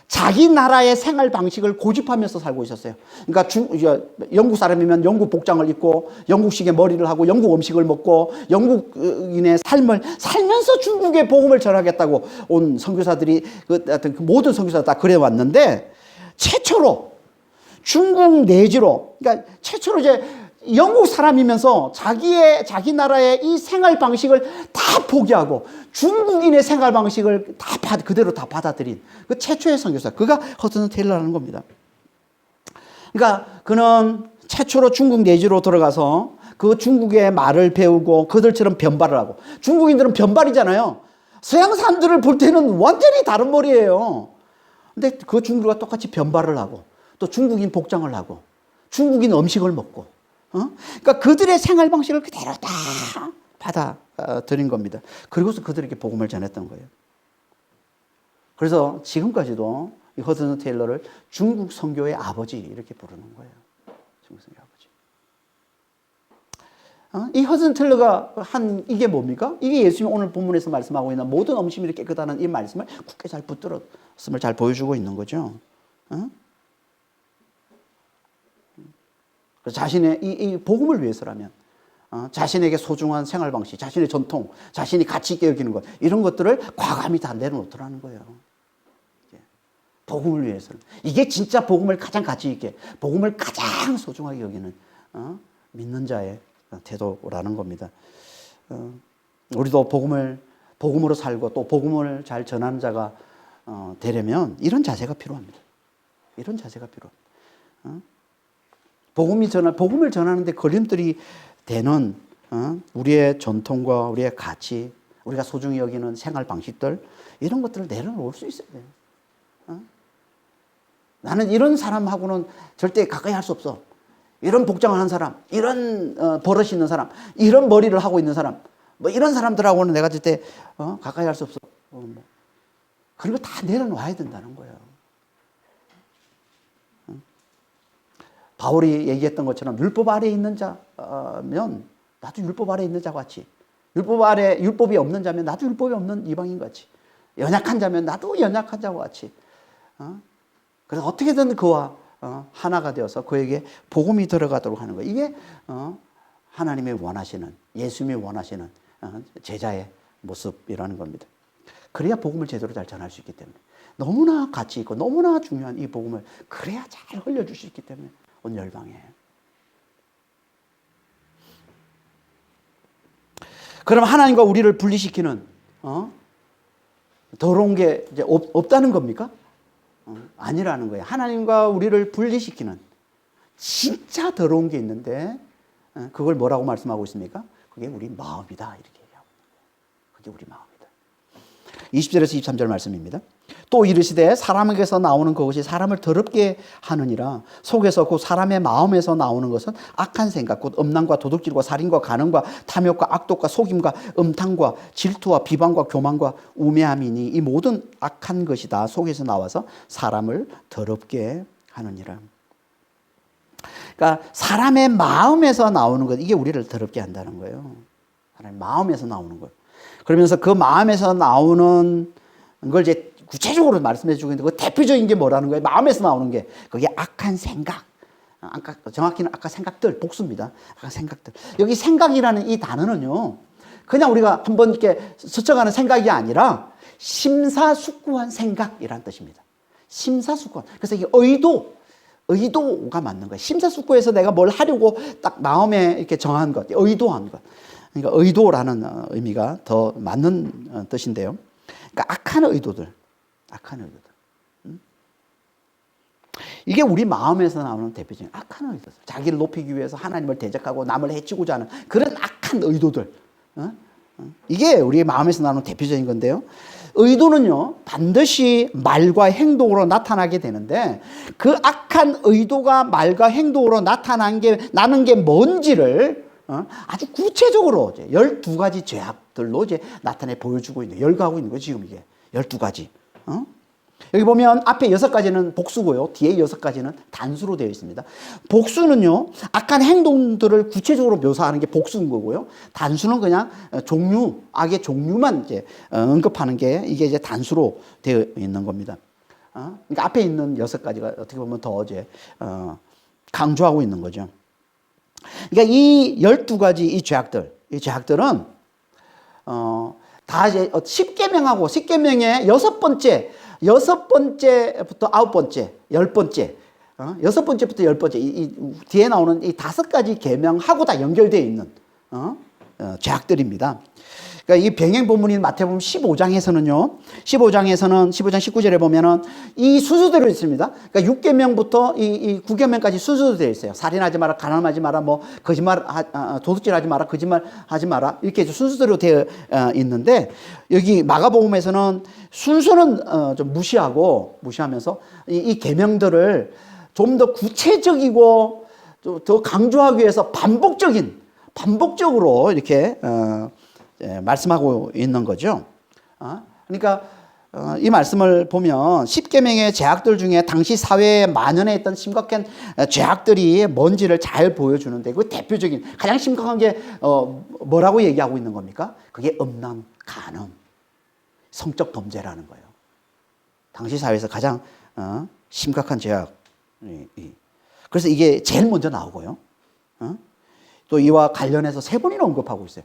자기 나라의 생활 방식을 고집하면서 살고 있었어요. 그러니까 영국 사람이면 영국 복장을 입고 영국식의 머리를 하고 영국 음식을 먹고 영국인의 삶을 살면서 중국의 복음을 전하겠다고 온 선교사들이 그 모든 선교사들 다 그래 왔는데 최초로 중국 내지로 그러니까 최초로 이제 영국 사람이면서 자기 나라의 이 생활 방식을 다 포기하고 중국인의 생활 방식을 그대로 다 받아들인 그 최초의 선교사, 그가 허드슨 테일러라는 겁니다. 그러니까 그는 최초로 중국 내지로 들어가서 그 중국의 말을 배우고 그들처럼 변발을 하고, 중국인들은 변발이잖아요. 서양 사람들을 볼 때는 완전히 다른 머리예요. 근데 그 중국과 똑같이 변발을 하고 또 중국인 복장을 하고 중국인 음식을 먹고 그러니까 그들의 생활 방식을 그대로 다 받아들인 겁니다. 그리고서 그들에게 복음을 전했던 거예요. 그래서 지금까지도 이 허드슨 테일러를 중국 선교의 아버지 이렇게 부르는 거예요. 중국 선교의 아버지. 이 허드슨 테일러가 한 이게 뭡니까? 이게 예수님이 오늘 본문에서 말씀하고 있는 모든 음식물이 깨끗하다는 이 말씀을 굳게 잘 붙들었음을 잘 보여주고 있는 거죠. 자신의 이 복음을 위해서라면 자신에게 소중한 생활 방식, 자신의 전통, 자신이 가치 있게 여기는 것, 이런 것들을 과감히 다 내려놓더라는 거예요. 복음을 위해서는. 이게 진짜 복음을 가장 가치 있게, 복음을 가장 소중하게 여기는 믿는 자의 태도라는 겁니다. 우리도 복음으로 살고 또 복음을 잘 전하는 자가 되려면 이런 자세가 필요합니다. 이런 자세가 필요합니다. 복음을 전하는데 걸림돌이 되는 우리의 전통과 우리의 가치, 우리가 소중히 여기는 생활 방식들, 이런 것들을 내려놓을 수 있어야 돼요. 나는 이런 사람하고는 절대 가까이 할 수 없어. 이런 복장을 한 사람, 이런 버릇이 있는 사람, 이런 머리를 하고 있는 사람, 뭐 이런 사람들하고는 내가 절대 가까이 할 수 없어. 그런 거 다 내려놓아야 된다는 거예요. 바울이 얘기했던 것처럼 율법 아래에 있는 자면 나도 율법 아래에 있는 자와 같이, 율법이 없는 자면 나도 율법이 없는 이방인 같이, 연약한 자면 나도 연약한 자와 같이. 그래서 어떻게든 그와 하나가 되어서 그에게 복음이 들어가도록 하는 거예요. 이게 하나님이 원하시는, 예수님이 원하시는 제자의 모습이라는 겁니다. 그래야 복음을 제대로 잘 전할 수 있기 때문에, 너무나 가치 있고 너무나 중요한 이 복음을 그래야 잘 흘려줄 수 있기 때문에 온 열방이에요. 그럼 하나님과 우리를 분리시키는 더러운 게 이제 없다는 겁니까? 아니라는 거예요. 하나님과 우리를 분리시키는 진짜 더러운 게 있는데 그걸 뭐라고 말씀하고 있습니까? 그게 우리 마음이다 이렇게 얘기하고 있는 거예요. 그게 우리 마음이다. 20절에서 23절 말씀입니다. 또 이르시되 사람에게서 나오는 그것이 사람을 더럽게 하느니라. 속에서 곧 사람의 마음에서 나오는 것은 악한 생각 곧 음란과 도둑질과 살인과 간음과 탐욕과 악독과 속임과 음탕과 질투와 비방과 교만과 우매함이니 이 모든 악한 것이 다 속에서 나와서 사람을 더럽게 하느니라. 그러니까 사람의 마음에서 나오는 것, 이게 우리를 더럽게 한다는 거예요. 사람의 마음에서 나오는 것. 그러면서 그 마음에서 나오는 걸 이제 구체적으로 말씀해 주고 있는데 그 대표적인 게 뭐라는 거예요? 마음에서 나오는 게 그게 악한 생각. 정확히는 아까 생각들 복수입니다. 아까 생각들. 여기 생각이라는 이 단어는요. 그냥 우리가 한번 이렇게 스쳐가는 생각이 아니라 심사숙고한 생각이라는 뜻입니다. 심사숙고한. 그래서 이게 의도가 맞는 거예요. 심사숙고해서 내가 뭘 하려고 딱 마음에 이렇게 정한 것, 의도한 것. 그러니까 의도라는 의미가 더 맞는 뜻인데요. 그러니까 악한 의도들. 이게 우리 마음에서 나오는 대표적인 악한 의도들. 자기를 높이기 위해서 하나님을 대적하고 남을 해치고자 하는 그런 악한 의도들. 이게 우리 마음에서 나오는 대표적인 건데요. 의도는요, 반드시 말과 행동으로 나타나게 되는데 그 악한 의도가 말과 행동으로 나는 게 뭔지를 아주 구체적으로 12가지 죄악들로 이제 나타내 보여주고 있는, 열거하고 있는 거죠, 지금 이게. 12가지. 여기 보면 앞에 6가지는 복수고요. 뒤에 6가지는 단수로 되어 있습니다. 복수는요, 악한 행동들을 구체적으로 묘사하는 게 복수인 거고요. 단수는 그냥 악의 종류만 이제 언급하는 게 이게 이제 단수로 되어 있는 겁니다. 그러니까 앞에 있는 6가지가 어떻게 보면 더 이제 강조하고 있는 거죠. 그러니까 이 12가지 이 죄악들은 다 이제 10계명의 6번째부터 9번째, 10번째, 6번째부터 10번째, 이 뒤에 나오는 이 5가지 계명하고 다 연결되어 있는 죄악들입니다. 그러니까 이 병행 본문인 마태복음 15장에서는 15장 19절에 보면은 이 순서대로 있습니다. 그러니까 6계명부터 이 9계명까지 순서대로 되어 있어요. 살인하지 마라, 가늠하지 마라, 뭐 도둑질하지 마라, 거짓말하지 마라, 이렇게 순서대로 되어 있는데 여기 마가복음에서는 순서는 좀 무시하면서 이 계명들을 좀 더 구체적이고 더 강조하기 위해서 반복적으로 이렇게 말씀하고 있는 거죠. 그러니까 이 말씀을 보면 10계명의 죄악들 중에 당시 사회에 만연해 있던 심각한 죄악들이 뭔지를 잘 보여주는데 그 대표적인 가장 심각한 게 뭐라고 얘기하고 있는 겁니까? 그게 음란, 간음, 성적 범죄라는 거예요. 당시 사회에서 가장 심각한 죄악. 그래서 이게 제일 먼저 나오고요. 또 이와 관련해서 3번이나 언급하고 있어요.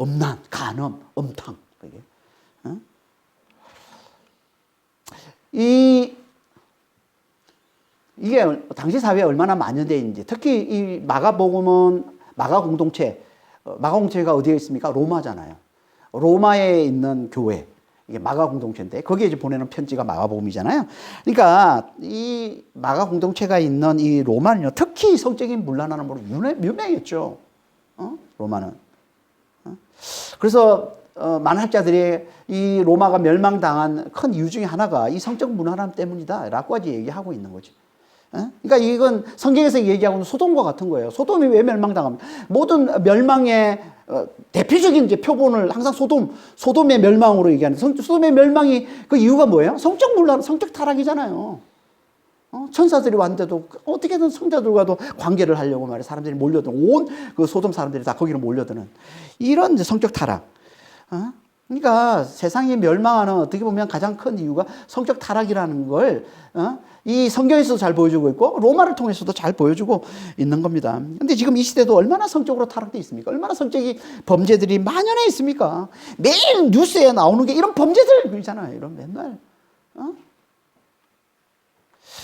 음란, 간음, 음탕. 이게 당시 사회에 얼마나 만연되어 있는지, 특히 이 마가 공동체가 어디에 있습니까? 로마잖아요. 로마에 있는 교회, 이게 마가 공동체인데 거기에 이제 보내는 편지가 마가복음이잖아요. 그러니까 이 마가 공동체가 있는 이 로마는요, 특히 성적인 문란함으로 유명했죠. 로마는. 그래서 많은 학자들이 이 로마가 멸망당한 큰 이유 중에 하나가 이 성적 문화람 때문이다 라고까지 얘기하고 있는 거죠. 그러니까 이건 성경에서 얘기하고 있는 소돔과 같은 거예요. 소돔이 왜 멸망당합니까? 모든 멸망의 대표적인 이제 표본을 항상 소돔의 멸망으로 얘기하는데, 소돔의 멸망이 그 이유가 뭐예요? 성적 문란, 성적 타락이잖아요. 천사들이 왔는데도 어떻게든 성자들과도 관계를 하려고 말이야. 사람들이 몰려드는, 온 그 소돔 사람들이 다 거기로 몰려드는 이런 이제 성적 타락. 그러니까 세상이 멸망하는 어떻게 보면 가장 큰 이유가 성적 타락이라는 걸 이 성경에서도 잘 보여주고 있고 로마를 통해서도 잘 보여주고 있는 겁니다. 근데 지금 이 시대도 얼마나 성적으로 타락되어 있습니까? 얼마나 성적인 범죄들이 만연해 있습니까? 매일 뉴스에 나오는 게 이런 범죄들이잖아요. 이런 맨날.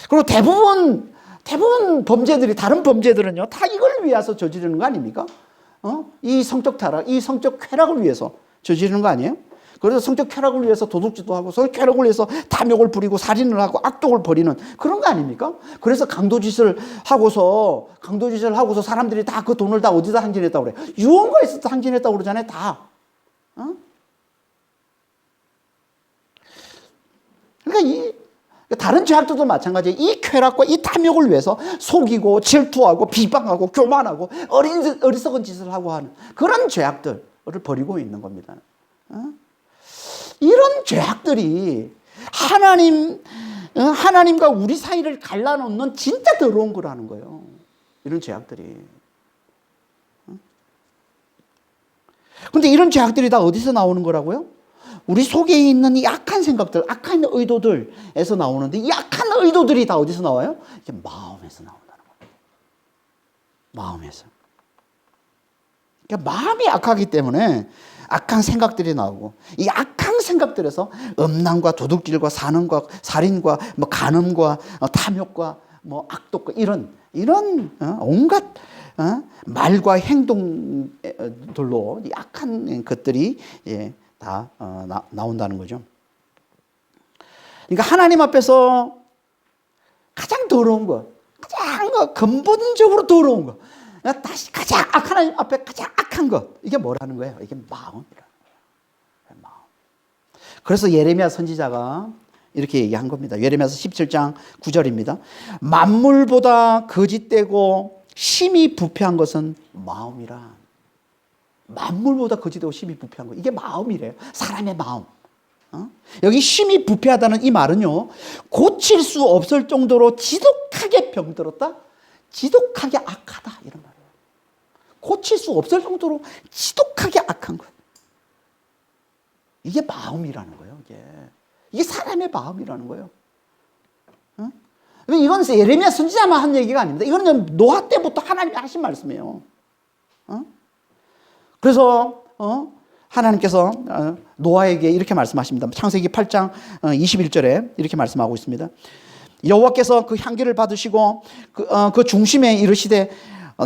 그리고 대부분 범죄들이, 다른 범죄들은요, 다 이걸 위해서 저지르는 거 아닙니까? 이 성적 타락, 이 성적 쾌락을 위해서 저지르는 거 아니에요? 그래서 성적 쾌락을 위해서 도둑질도 하고, 성적 쾌락을 위해서 탐욕을 부리고, 살인을 하고, 악독을 벌이는 그런 거 아닙니까? 그래서 강도짓을 하고서 사람들이 다 그 돈을 다 어디다 항진했다고 그래요? 유언가에서 항진했다고 그러잖아요, 다. 그러니까 다른 죄악들도 마찬가지예요. 이 쾌락과 이 탐욕을 위해서 속이고 질투하고 비방하고 교만하고 어리석은 짓을 하고 하는 그런 죄악들을 벌이고 있는 겁니다. 이런 죄악들이 하나님과 우리 사이를 갈라놓는 진짜 더러운 거라는 거예요. 이런 죄악들이. 그런데 이런 죄악들이 다 어디서 나오는 거라고요? 우리 속에 있는 이 악한 생각들, 악한 의도들에서 나오는데 이 악한 의도들이 다 어디서 나와요? 이게 마음에서 나온다는 겁니다. 마음에서. 그러니까 마음이 악하기 때문에 악한 생각들이 나오고 이 악한 생각들에서 음란과 도둑질과 산음과 살인과 뭐 간음과 탐욕과 뭐 악독과 이런 온갖 말과 행동들로 이 악한 것들이 다 나온다는 거죠. 그러니까 하나님 앞에서 가장 더러운 것, 가장 근본적으로 더러운 것, 다시 가장 하나님 앞에 가장 악한 것, 이게 뭐라는 거예요? 이게 마음이라는 거예요. 마음. 그래서 예레미야 선지자가 이렇게 얘기한 겁니다. 예레미야서 17장 9절입니다. 만물보다 거짓되고 심히 부패한 것은 마음이라. 만물보다 거짓되고 심히 부패한 것, 이게 마음이래요. 사람의 마음. 여기 심히 부패하다는 이 말은요, 고칠 수 없을 정도로 지독하게 병들었다, 지독하게 악하다, 이런 말이에요. 고칠 수 없을 정도로 지독하게 악한 것, 이게 마음이라는 거예요. 이게 사람의 마음이라는 거예요. 이건 예레미야 선지자만 한 얘기가 아닙니다. 이거는 노아 때부터 하나님이 하신 말씀이에요. 그래서 하나님께서 노아에게 이렇게 말씀하십니다. 창세기 8장 21절에 이렇게 말씀하고 있습니다. 여호와께서 그 향기를 받으시고 그 중심에 이르시되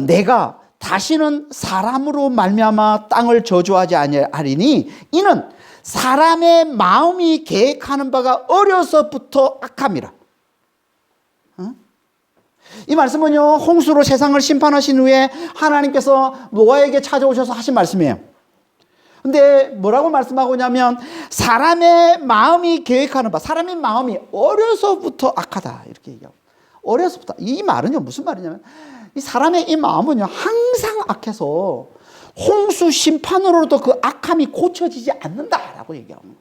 내가 다시는 사람으로 말미암아 땅을 저주하지 아니하리니 이는 사람의 마음이 계획하는 바가 어려서부터 악함이라. 이 말씀은요, 홍수로 세상을 심판하신 후에 하나님께서 노아에게 찾아오셔서 하신 말씀이에요. 근데 뭐라고 말씀하고 있냐면 사람의 마음이 계획하는 바, 사람의 마음이 어려서부터 악하다, 이렇게 얘기하고. 어려서부터. 이 말은요 무슨 말이냐면 이 사람의 이 마음은요 항상 악해서 홍수 심판으로도 그 악함이 고쳐지지 않는다라고 얘기하는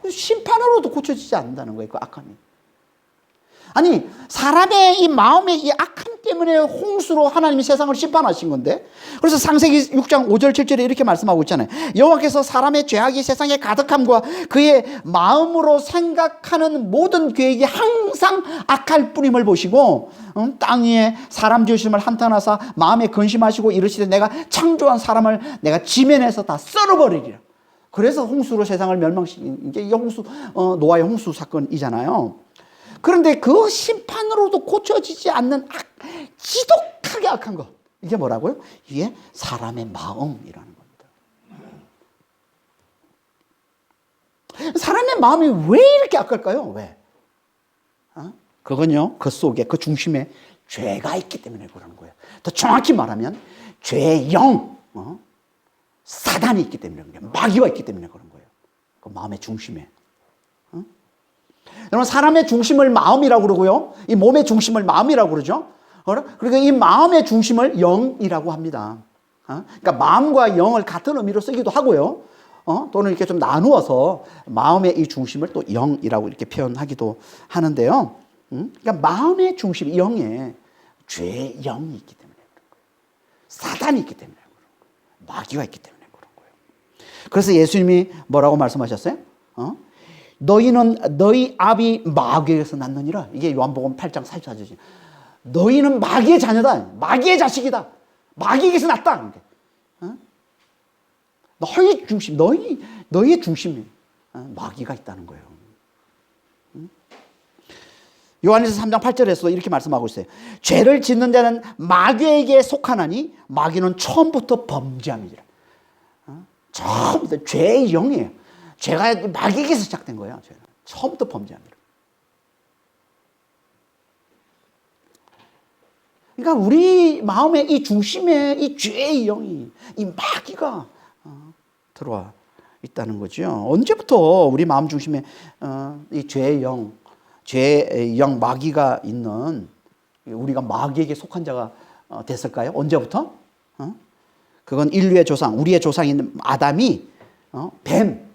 거예요. 심판으로도 고쳐지지 않는다는 거예요, 그 악함이. 아니, 사람의 이 마음의 이 악함 때문에 홍수로 하나님이 세상을 심판하신 건데, 그래서 창세기 6장 5절 7절에 이렇게 말씀하고 있잖아요. 여호와께서 사람의 죄악이 세상에 가득함과 그의 마음으로 생각하는 모든 계획이 항상 악할 뿐임을 보시고 땅 위에 사람 지으심을 한탄하사 마음에 근심하시고 이르시되 내가 창조한 사람을 내가 지면에서 다 썰어버리리라. 그래서 홍수로 세상을 멸망시킨 게 노아의 홍수 사건이잖아요. 그런데 그 심판으로도 고쳐지지 않는 지독하게 악한 것, 이게 뭐라고요? 이게 사람의 마음이라는 겁니다. 사람의 마음이 왜 이렇게 악할까요? 왜? 그건요, 그 속에, 그 중심에 죄가 있기 때문에 그러는 거예요. 더 정확히 말하면 죄의 영, 사단이 있기 때문에 그런 거예요. 마귀가 있기 때문에 그런 거예요. 그 마음의 중심에. 여러분, 사람의 중심을 마음이라고 그러고요, 이 몸의 중심을 마음이라고 그러죠. 그러니까 이 마음의 중심을 영이라고 합니다. 그러니까 마음과 영을 같은 의미로 쓰기도 하고요, 또는 이렇게 좀 나누어서 마음의 이 중심을 또 영이라고 이렇게 표현하기도 하는데요. 그러니까 마음의 중심, 영에 죄의 영이 있기 때문에 그런 거예요. 사단이 있기 때문에 그런 거예요. 마귀가 있기 때문에 그런 거예요. 그래서 예수님이 뭐라고 말씀하셨어요? 너희는 너희 아비 마귀에게서 났느니라. 이게 요한복음 8장 44절이죠. 너희는 마귀의 자녀다. 마귀의 자식이다. 마귀에게서 났다. 너희 중심, 너희의 중심에 마귀가 있다는 거예요. 요한일서 3장 8절에서 이렇게 말씀하고 있어요. 죄를 짓는 자는 마귀에게 속하나니 마귀는 처음부터 범죄함이라. 처음부터 죄의 영이에요. 죄가 마귀에게서 시작된 거예요. 죄는. 처음부터 범죄합니다. 그러니까 우리 마음의 이 중심에 이 죄의 영이, 이 마귀가 들어와 있다는 거죠. 언제부터 우리 마음 중심에 이 죄의 영, 마귀가 있는, 우리가 마귀에게 속한 자가 됐을까요? 언제부터? 그건 인류의 조상, 우리의 조상인 아담이 뱀,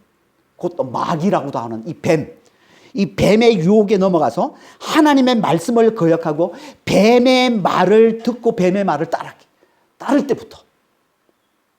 그것도 마귀라고도 하는 이 뱀의 유혹에 넘어가서 하나님의 말씀을 거역하고 뱀의 말을 듣고 뱀의 말을 따를 때부터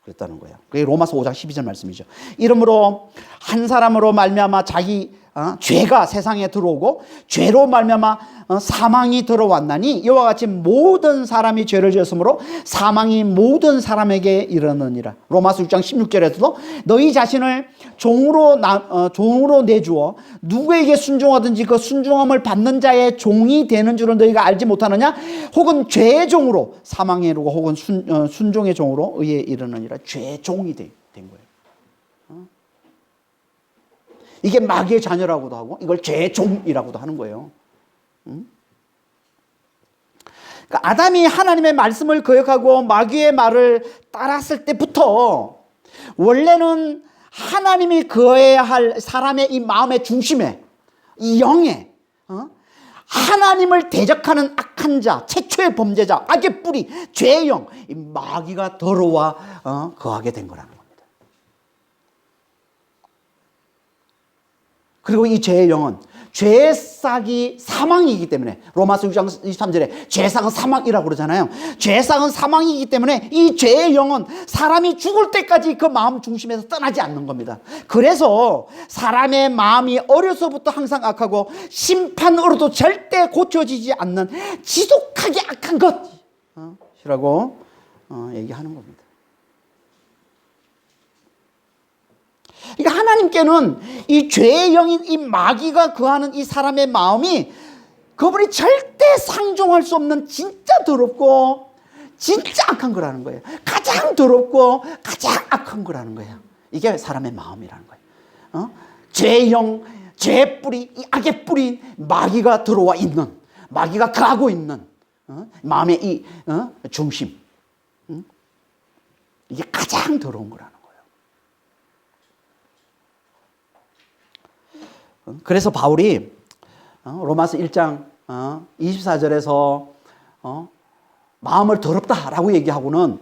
그랬다는 거예요. 그게 로마서 5장 12절 말씀이죠. 이러므로 한 사람으로 말미암아 자기 죄가 세상에 들어오고 죄로 말미암아 사망이 들어왔나니 이와 같이 모든 사람이 죄를 지었으므로 사망이 모든 사람에게 이르느니라. 로마서 6장 16절에서도 너희 자신을 종으로 내주어 누구에게 순종하든지 그 순종함을 받는 자의 종이 되는 줄을 너희가 알지 못하느냐. 혹은 죄의 종으로 사망에 이르고 혹은 순종의 종으로 의에 이르느니라. 죄의 종이 된 거예요. 이게 마귀의 자녀라고도 하고 이걸 죄의 종이라고도 하는 거예요. 그러니까 아담이 하나님의 말씀을 거역하고 마귀의 말을 따랐을 때부터 원래는 하나님이 거해야 할 사람의 이 마음의 중심에, 이 영에 하나님을 대적하는 악한 자, 최초의 범죄자, 악의 뿌리, 죄의 영, 이 마귀가 들어와 거하게 된 거라는 겁니다. 그리고 이 죄의 영은 죄의 싹이 사망이기 때문에 로마서 6장 23절에 죄상은 사망이라고 그러잖아요. 죄상은 사망이기 때문에 이 죄의 영은 사람이 죽을 때까지 그 마음 중심에서 떠나지 않는 겁니다. 그래서 사람의 마음이 어려서부터 항상 악하고 심판으로도 절대 고쳐지지 않는 지독하게 악한 것이라고 얘기하는 겁니다. 그러니까 하나님께는 이 죄의 영인 이 마귀가 거하는 이 사람의 마음이 그분이 절대 상종할 수 없는 진짜 더럽고 진짜 악한 거라는 거예요. 가장 더럽고 가장 악한 거라는 거예요. 이게 사람의 마음이라는 거예요. 죄의 영, 죄의 뿌리, 이 악의 뿌리 마귀가 들어와 있는, 마귀가 거하고 있는 마음의 이 중심, 이게 가장 더러운 거라는 거예요. 그래서 바울이 로마서 1장 24절에서 마음을 더럽다라고 얘기하고는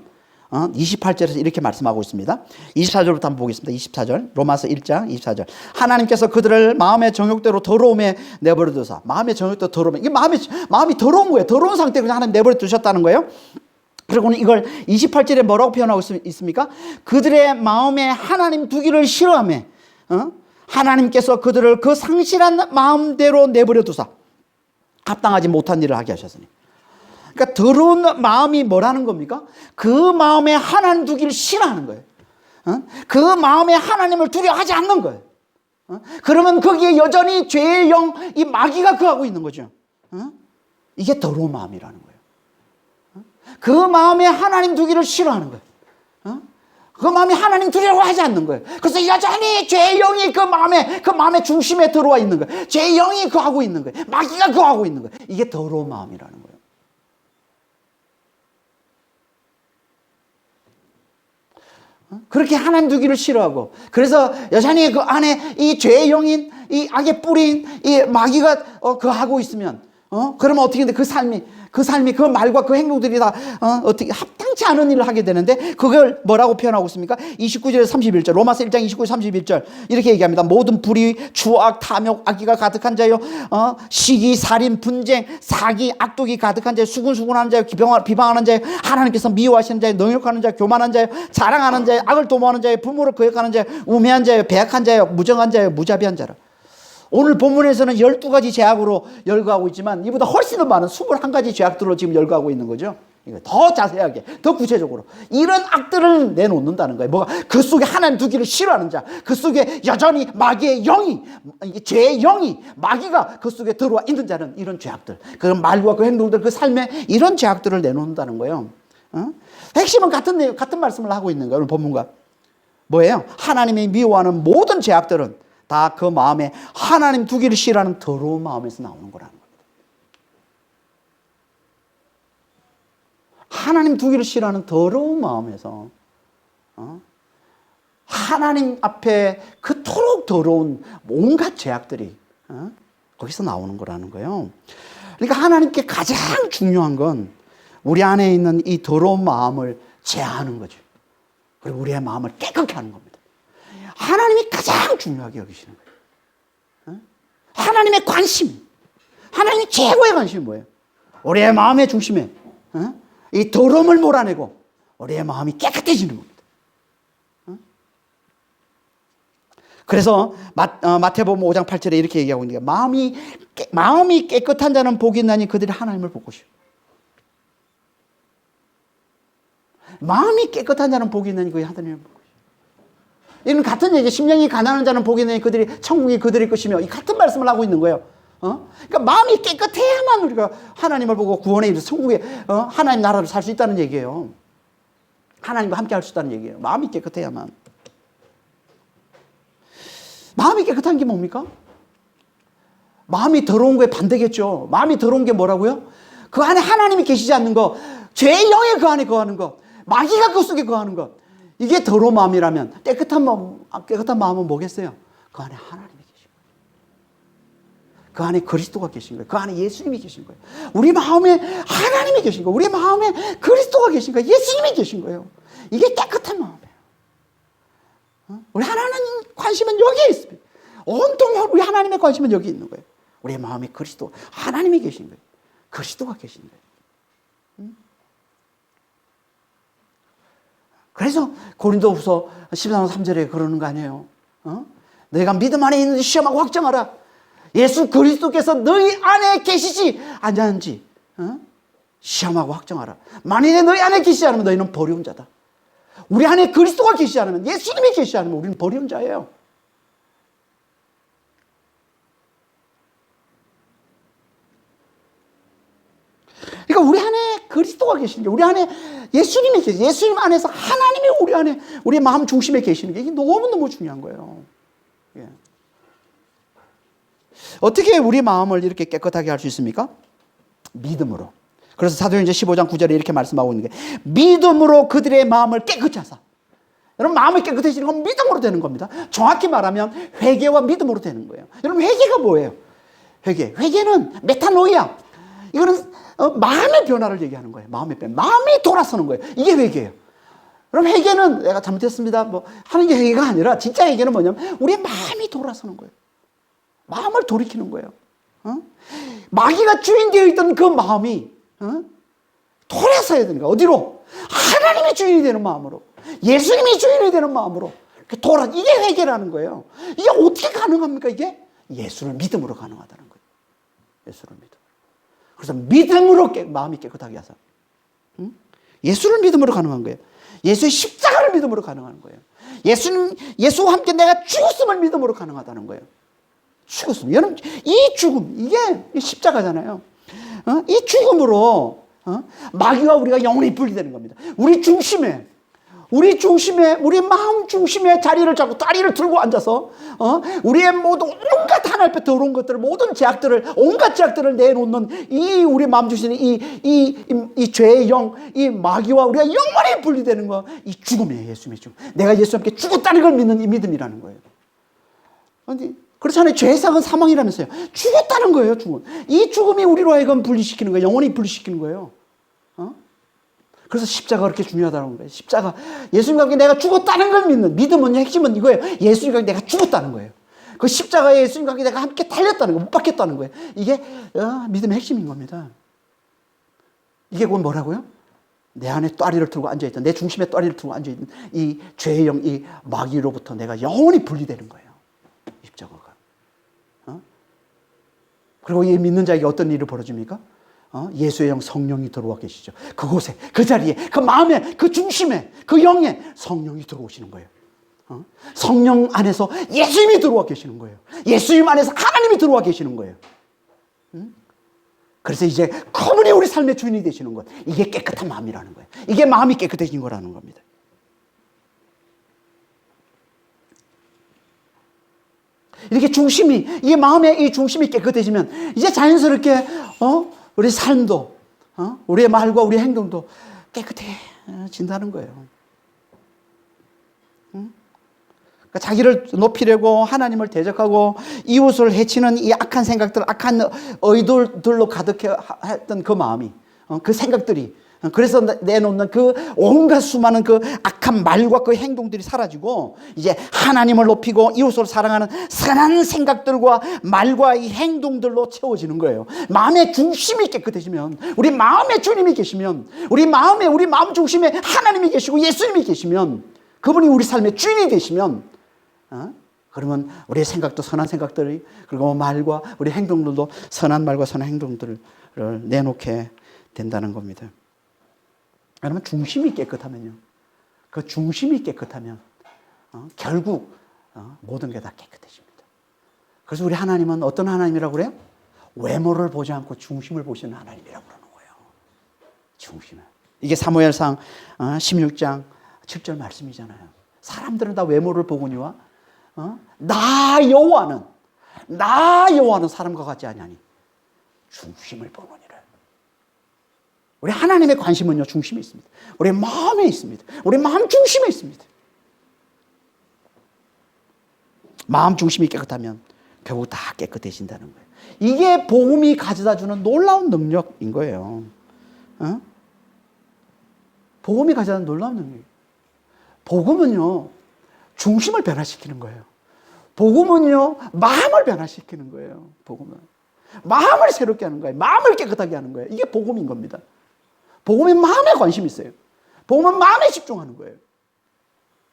28절에서 이렇게 말씀하고 있습니다. 24절부터 한번 보겠습니다. 24절 로마서 1장 24절 하나님께서 그들을 마음의 정욕대로 더러움에 내버려 두사. 마음의 정욕대로 더러움에, 이게 마음이 더러운 거예요. 더러운 상태에 그냥 하나님 내버려 두셨다는 거예요. 그리고는 이걸 28절에 뭐라고 표현하고 있습니까? 그들의 마음에 하나님 두기를 싫어하며 하나님께서 그들을 그 상실한 마음대로 내버려 두사 합당하지 못한 일을 하게 하셨으니. 그러니까 더러운 마음이 뭐라는 겁니까? 그 마음에 하나님 두기를 싫어하는 거예요. 그 마음에 하나님을 두려워하지 않는 거예요. 그러면 거기에 여전히 죄의 영, 이 마귀가 거하고 있는 거죠. 이게 더러운 마음이라는 거예요. 그 마음에 하나님 두기를 싫어하는 거예요. 그 마음이 하나님 두려워하지 않는 거예요. 그래서 여전히 죄의 영이 그 마음의 중심에 들어와 있는 거예요. 죄의 영이 거하고 있는 거예요. 마귀가 거하고 있는 거예요. 이게 더러운 마음이라는 거예요. 그렇게 하나님 두기를 싫어하고, 그래서 여전히 그 안에 이 죄의 영인, 이 악의 뿌린 이 마귀가 거하고 있으면, 그러면 어떻게 되는데 그 삶이 그 말과 그 행동들이 다 어떻게 합당치 않은 일을 하게 되는데, 그걸 뭐라고 표현하고 있습니까? 29절에서 31절 로마서 1장 29, 31절 이렇게 얘기합니다. 모든 불의, 추악, 탐욕, 악의가 가득한 자요, 시기, 살인, 분쟁, 사기, 악독이 가득한 자요, 수군수군하는 자요, 비방하는 자요, 하나님께서 미워하시는 자요, 능욕하는 자요, 교만한 자요, 자랑하는 자요, 악을 도모하는 자요, 부모를 거역하는 자요, 우매한 자요, 배약한 자요, 무정한 자요, 무자비한 자라. 오늘 본문에서는 12가지 죄악으로 열거하고 있지만 이보다 훨씬 더 많은 21가지 죄악들로 지금 열거하고 있는 거죠. 더 자세하게, 더 구체적으로 이런 악들을 내놓는다는 거예요. 뭐가? 그 속에 하나님 두기를 싫어하는 자, 그 속에 여전히 마귀의 영이, 죄의 영이, 마귀가 그 속에 들어와 있는 자는 이런 죄악들, 그 말과 그 행동들, 그 삶에 이런 죄악들을 내놓는다는 거예요. 핵심은 같은 말씀을 하고 있는 거예요. 오늘 본문과 뭐예요? 하나님이 미워하는 모든 죄악들은 다 그 마음에 하나님 두기를 싫어하는 더러운 마음에서 나오는 거라는 겁니다. 하나님 두기를 싫어하는 더러운 마음에서 하나님 앞에 그토록 더러운 온갖 죄악들이 거기서 나오는 거라는 거예요. 그러니까 하나님께 가장 중요한 건 우리 안에 있는 이 더러운 마음을 제하는 거죠. 그리고 우리의 마음을 깨끗게 하는 겁니다. 하나님이 가장 중요하게 여기시는 거예요. 하나님의 관심, 하나님의 최고의 관심이 뭐예요? 우리의 마음의 중심에 이 더러움을 몰아내고 우리의 마음이 깨끗해지는 겁니다. 그래서 마태복음 5장 8절에 이렇게 얘기하고 있는 게 마음이 깨끗한 자는 복이 있나니 그들이 하나님을 볼 것이요. 마음이 깨끗한 자는 복이 있나니 그들이 하나님을 볼 것이요. 이는 같은 얘기, 심령이 가난한 자는 복이 있나니 그들이 천국이 그들일 것이며, 이 같은 말씀을 하고 있는 거예요. 그러니까 마음이 깨끗해야만 우리가 하나님을 보고 구원에 이르러 천국에 하나님 나라를 살 수 있다는 얘기예요. 하나님과 함께 할 수 있다는 얘기예요. 마음이 깨끗해야만. 마음이 깨끗한 게 뭡니까? 마음이 더러운 거에 반대겠죠. 마음이 더러운 게 뭐라고요? 그 안에 하나님이 계시지 않는 거, 죄의 영이 그 안에 거하는 것, 마귀가 그 속에 거하는 것, 이게 더러운 마음이라면 깨끗한 마음은 뭐겠어요? 그 안에 하나님이 계신 거예요. 그 안에 그리스도가 계신 거예요. 그 안에 예수님이 계신 거예요. 우리 마음에 하나님이 계신 거예요. 우리 마음에 그리스도가 계신 거예요. 예수님이 계신 거예요. 이게 깨끗한 마음이에요. 우리 하나님 관심은 여기에 있습니다. 온통 우리 하나님의 관심은 여기 있는 거예요. 우리 마음에 그리스도, 하나님이 계신 거예요. 그리스도가 계신 거예요. 그래서 고린도후서 13장 3절에 그러는 거 아니에요. 너희가 믿음 안에 있는지 시험하고 확정하라. 예수 그리스도께서 너희 안에 계시지 아니하는지 시험하고 확정하라. 만일에 너희 안에 계시지 않으면 너희는 버려운 자다. 우리 안에 그리스도가 계시지 않으면, 예수님이 계시지 않으면 우리는 버려운 자예요. 그러니까 우리 안에 그리스도가 계시는 게, 우리 안에 예수님이 계시는, 예수님 안에서 하나님이 우리 안에, 우리 마음 중심에 계시는 게, 이게 너무너무 중요한 거예요. 예. 어떻게 우리 마음을 이렇게 깨끗하게 할 수 있습니까? 믿음으로. 그래서 사도행전 15장 9절에 이렇게 말씀하고 있는 게, 믿음으로 그들의 마음을 깨끗이 하사. 여러분, 마음이 깨끗해지는 건 믿음으로 되는 겁니다. 정확히 말하면 회개와 믿음으로 되는 거예요. 여러분, 회개가 뭐예요? 회개는 메타노이아. 이거는 마음의 변화를 얘기하는 거예요. 마음이 돌아서는 거예요. 이게 회개예요. 그럼 회개는 내가 잘못했습니다 뭐 하는 게 회개가 아니라, 진짜 회개는 뭐냐면 우리의 마음이 돌아서는 거예요. 마음을 돌이키는 거예요. 마귀가 주인 되어 있던 그 마음이 돌아서야 되는 거예요. 어디로? 하나님이 주인이 되는 마음으로, 예수님이 주인이 되는 마음으로 이게 회개라는 거예요. 이게 어떻게 가능합니까? 이게 예수를 믿음으로 가능하다는 거예요. 예수를 믿음. 그래서 믿음으로 마음이 깨끗하게 하사. 예수를 믿음으로 가능한 거예요. 예수의 십자가를 믿음으로 가능한 거예요. 예수와 함께 내가 죽었음을 믿음으로 가능하다는 거예요. 죽었음. 여러분, 이 죽음, 이게 십자가잖아요. 이 죽음으로 마귀와 우리가 영원히 분리되는 겁니다. 우리 마음 중심에 자리를 잡고 다리를 들고 앉아서 우리의 모든 온갖 하나님 앞에 더러운 것들을, 모든 온갖 제약들을 내놓는 이 우리 마음 중심에 이 죄의 영, 이 마귀와 우리가 영원히 분리되는 거, 이 죽음이에요. 예수님의 죽음. 내가 예수와 함께 죽었다는 걸 믿는 이 믿음이라는 거예요. 그렇잖아요. 죄상은 사망이라면서요. 죽었다는 거예요. 죽음. 이 죽음이 우리로 하여금 분리시키는 거예요. 영원히 분리시키는 거예요. 그래서 십자가가 그렇게 중요하다는 거예요. 십자가. 예수님과 함께 내가 죽었다는 걸 믿는, 믿음은 핵심은 이거예요. 예수님과 함께 내가 죽었다는 거예요. 그 십자가에 예수님과 함께 내가 함께 달렸다는 거, 못 박혔다는 거예요. 이게 믿음의 핵심인 겁니다. 이게 곧 뭐라고요? 내 안에 따리를 들고 앉아있던, 내 중심에 따리를 들고 앉아있는 이 죄의 영, 이 마귀로부터 내가 영원히 분리되는 거예요. 십자가가. 그리고 이 믿는 자에게 어떤 일이 벌어집니까? 예수의 영, 성령이 들어와 계시죠. 그곳에, 그 자리에, 그 마음에, 그 중심에, 그 영에 성령이 들어오시는 거예요. 성령 안에서 예수님이 들어와 계시는 거예요. 예수님 안에서 하나님이 들어와 계시는 거예요. 그래서 이제 그분이 우리 삶의 주인이 되시는 것, 이게 깨끗한 마음이라는 거예요. 이게 마음이 깨끗해진 거라는 겁니다. 이렇게 이게 마음의 이 중심이 깨끗해지면 이제 자연스럽게 우리 삶도, 우리의 말과 우리의 행동도 깨끗해진다는 거예요. 그러니까 자기를 높이려고 하나님을 대적하고 이웃을 해치는 이 악한 생각들, 악한 의도들로 가득했던 그 마음이, 그 생각들이, 그래서 내놓는 그 온갖 수많은 그 악한 말과 그 행동들이 사라지고 이제 하나님을 높이고 이웃을 사랑하는 선한 생각들과 말과 이 행동들로 채워지는 거예요. 마음의 중심이 깨끗해지면, 우리 마음의 주님이 계시면, 우리 마음 중심에 하나님이 계시고 예수님이 계시면, 그분이 우리 삶의 주인이 되시면 그러면 우리의 생각도 선한 생각들이, 그리고 말과 우리 행동들도 선한 말과 선한 행동들을 내놓게 된다는 겁니다. 그러면 중심이 깨끗하면요, 그 중심이 깨끗하면 결국 모든 게 다 깨끗해집니다. 그래서 우리 하나님은 어떤 하나님이라고 그래요? 외모를 보지 않고 중심을 보시는 하나님이라고 그러는 거예요. 중심을. 이게 사무엘상 16장 7절 말씀이잖아요. 사람들은 다 외모를 보거니와 나 여호와는 사람과 같지 아니하니 중심을 보느니라. 우리 하나님의 관심은요, 중심에 있습니다. 우리 마음에 있습니다. 우리 마음 중심에 있습니다. 마음 중심이 깨끗하면 결국 다 깨끗해진다는 거예요. 이게 복음이 가져다 주는 놀라운 능력인 거예요. 복음이 가져다 주는 놀라운 능력이에요. 복음은요, 중심을 변화시키는 거예요. 복음은요, 마음을 변화시키는 거예요. 복음은 마음을 새롭게 하는 거예요. 마음을 깨끗하게 하는 거예요. 이게 복음인 겁니다. 복음은 마음에 관심이 있어요. 복음은 마음에 집중하는 거예요.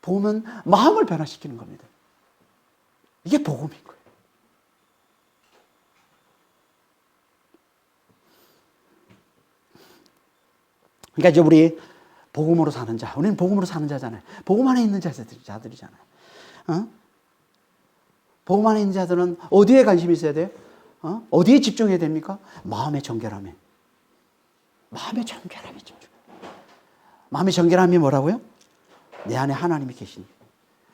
복음은 마음을 변화시키는 겁니다. 이게 복음인 거예요. 그러니까 이제 우리 복음으로 사는 자, 우리는 복음으로 사는 자잖아요. 복음 안에 있는 자들이잖아요. 복음 안에 있는 자들은 어디에 관심이 있어야 돼요? 어디에 집중해야 됩니까? 마음의 정결함에. 마음의 정결함에 집중. 마음의 정결함이 뭐라고요? 내 안에 하나님이 계신지,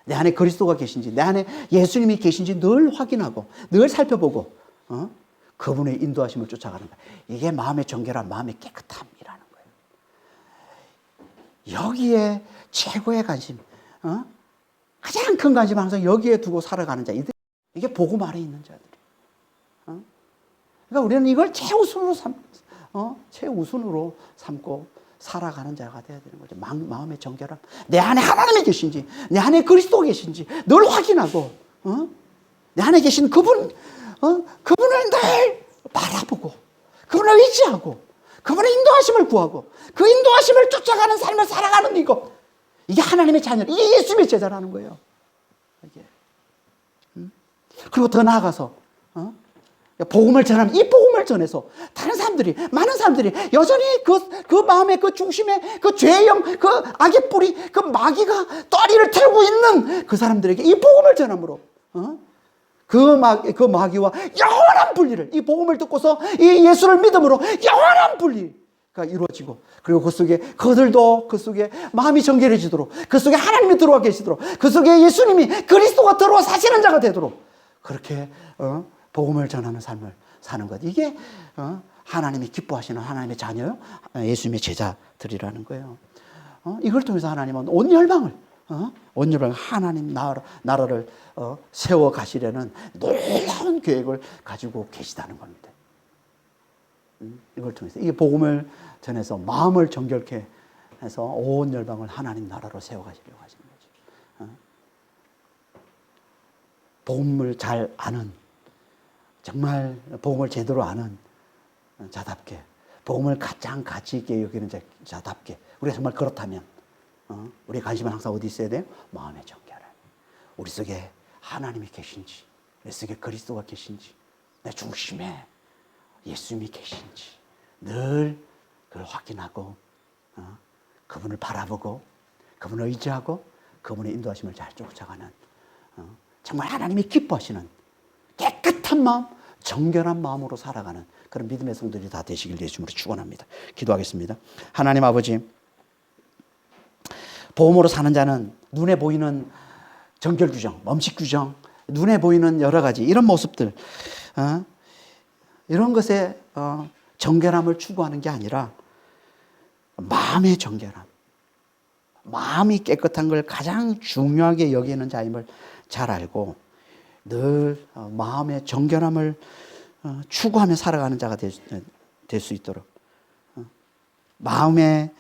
내 안에 그리스도가 계신지, 내 안에 예수님이 계신지 늘 확인하고, 늘 살펴보고, 그분의 인도하심을 쫓아가는 거예요. 이게 마음의 정결함, 마음의 깨끗함이라는 거예요. 여기에 최고의 관심, 가장 큰 관심 항상 여기에 두고 살아가는 자, 이게 복음 안에 있는 자들이에요. 그러니까 우리는 이걸 최우선으로 삼고 살아가는 자가 되어야 되는 거죠. 마음의 정결함. 내 안에 하나님이 계신지, 내 안에 그리스도가 계신지 늘 확인하고, 내 안에 계신 그분을 늘 바라보고, 그분을 의지하고, 그분의 인도하심을 구하고, 그 인도하심을 쫓아가는 삶을 살아가는 이게 하나님의 자녀, 이게 예수님의 제자라는 거예요. 이게. 그리고 더 나아가서 복음을 전하면, 이 복음을 전해서 다른 사람들이, 많은 사람들이 여전히 그 마음의 그 중심에 그 죄영, 그 악의 뿌리, 그 마귀가 또아리를 태우고 있는 그 사람들에게 이 복음을 전함으로 그 마귀와 영원한 분리를, 이 복음을 듣고서 이 예수를 믿음으로 영원한 분리가 이루어지고, 그리고 그 속에 그들도 그 속에 마음이 정결해지도록, 그 속에 하나님이 들어와 계시도록, 그 속에 예수님이 그리스도가 들어와 사시는 자가 되도록, 그렇게 복음을 전하는 삶을 사는 것. 이게 하나님이 기뻐하시는 하나님의 자녀요, 예수님의 제자들이라는 거예요. 이걸 통해서 하나님은 온 열방을 하나님 나라를 세워 가시려는 놀라운 계획을 가지고 계시다는 겁니다. 이걸 통해서, 이게 복음을 전해서 마음을 정결케 해서 온 열방을 하나님 나라로 세워 가시려고 하시는 거죠. 복음을 잘 아는, 정말 복음을 제대로 아는 자답게, 복음을 가장 가치 있게 여기는 자답게, 우리가 정말 그렇다면 우리의 관심은 항상 어디 있어야 돼요? 마음의 정결함. 우리 속에 하나님이 계신지, 우리 속에 그리스도가 계신지, 내 중심에 예수님이 계신지 늘 그걸 확인하고, 그분을 바라보고, 그분을 의지하고, 그분의 인도하심을 잘 쫓아가는, 정말 하나님이 기뻐하시는 깨끗한 마음, 정결한 마음으로 살아가는 그런 믿음의 성도들이 다 되시길 예수님으로 축원합니다. 기도하겠습니다. 하나님 아버지, 복음으로 사는 자는 눈에 보이는 정결 규정, 음식 규정, 눈에 보이는 여러 가지 이런 모습들, 이런 것에 정결함을 추구하는 게 아니라 마음의 정결함, 마음이 깨끗한 걸 가장 중요하게 여기는 자임을 잘 알고 늘 마음의 정결함을 추구하며 살아가는 자가 될 수 있도록, 마음의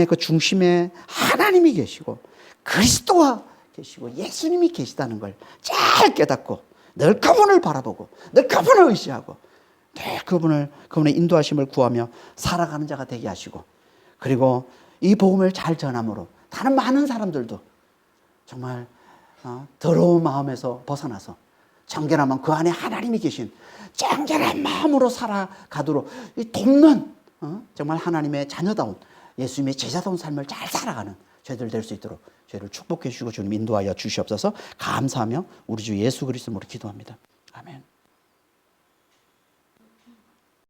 그 중심에 하나님이 계시고 그리스도가 계시고 예수님이 계시다는 걸 잘 깨닫고 늘 그분을 바라보고 늘 그분을 의지하고 늘 그분의 인도하심을 구하며 살아가는 자가 되게 하시고, 그리고 이 복음을 잘 전함으로 다른 많은 사람들도 정말 더러운 마음에서 벗어나서 정결한 마음, 그 안에 하나님이 계신 정결한 마음으로 살아가도록 돕는 정말 하나님의 자녀다운 예수님의 제자다운 삶을 잘 살아가는 저희들 될 수 있도록 저희를 축복해 주시고 주님 인도하여 주시옵소서. 감사하며 우리 주 예수 그리스도 이름으로 기도합니다. 아멘.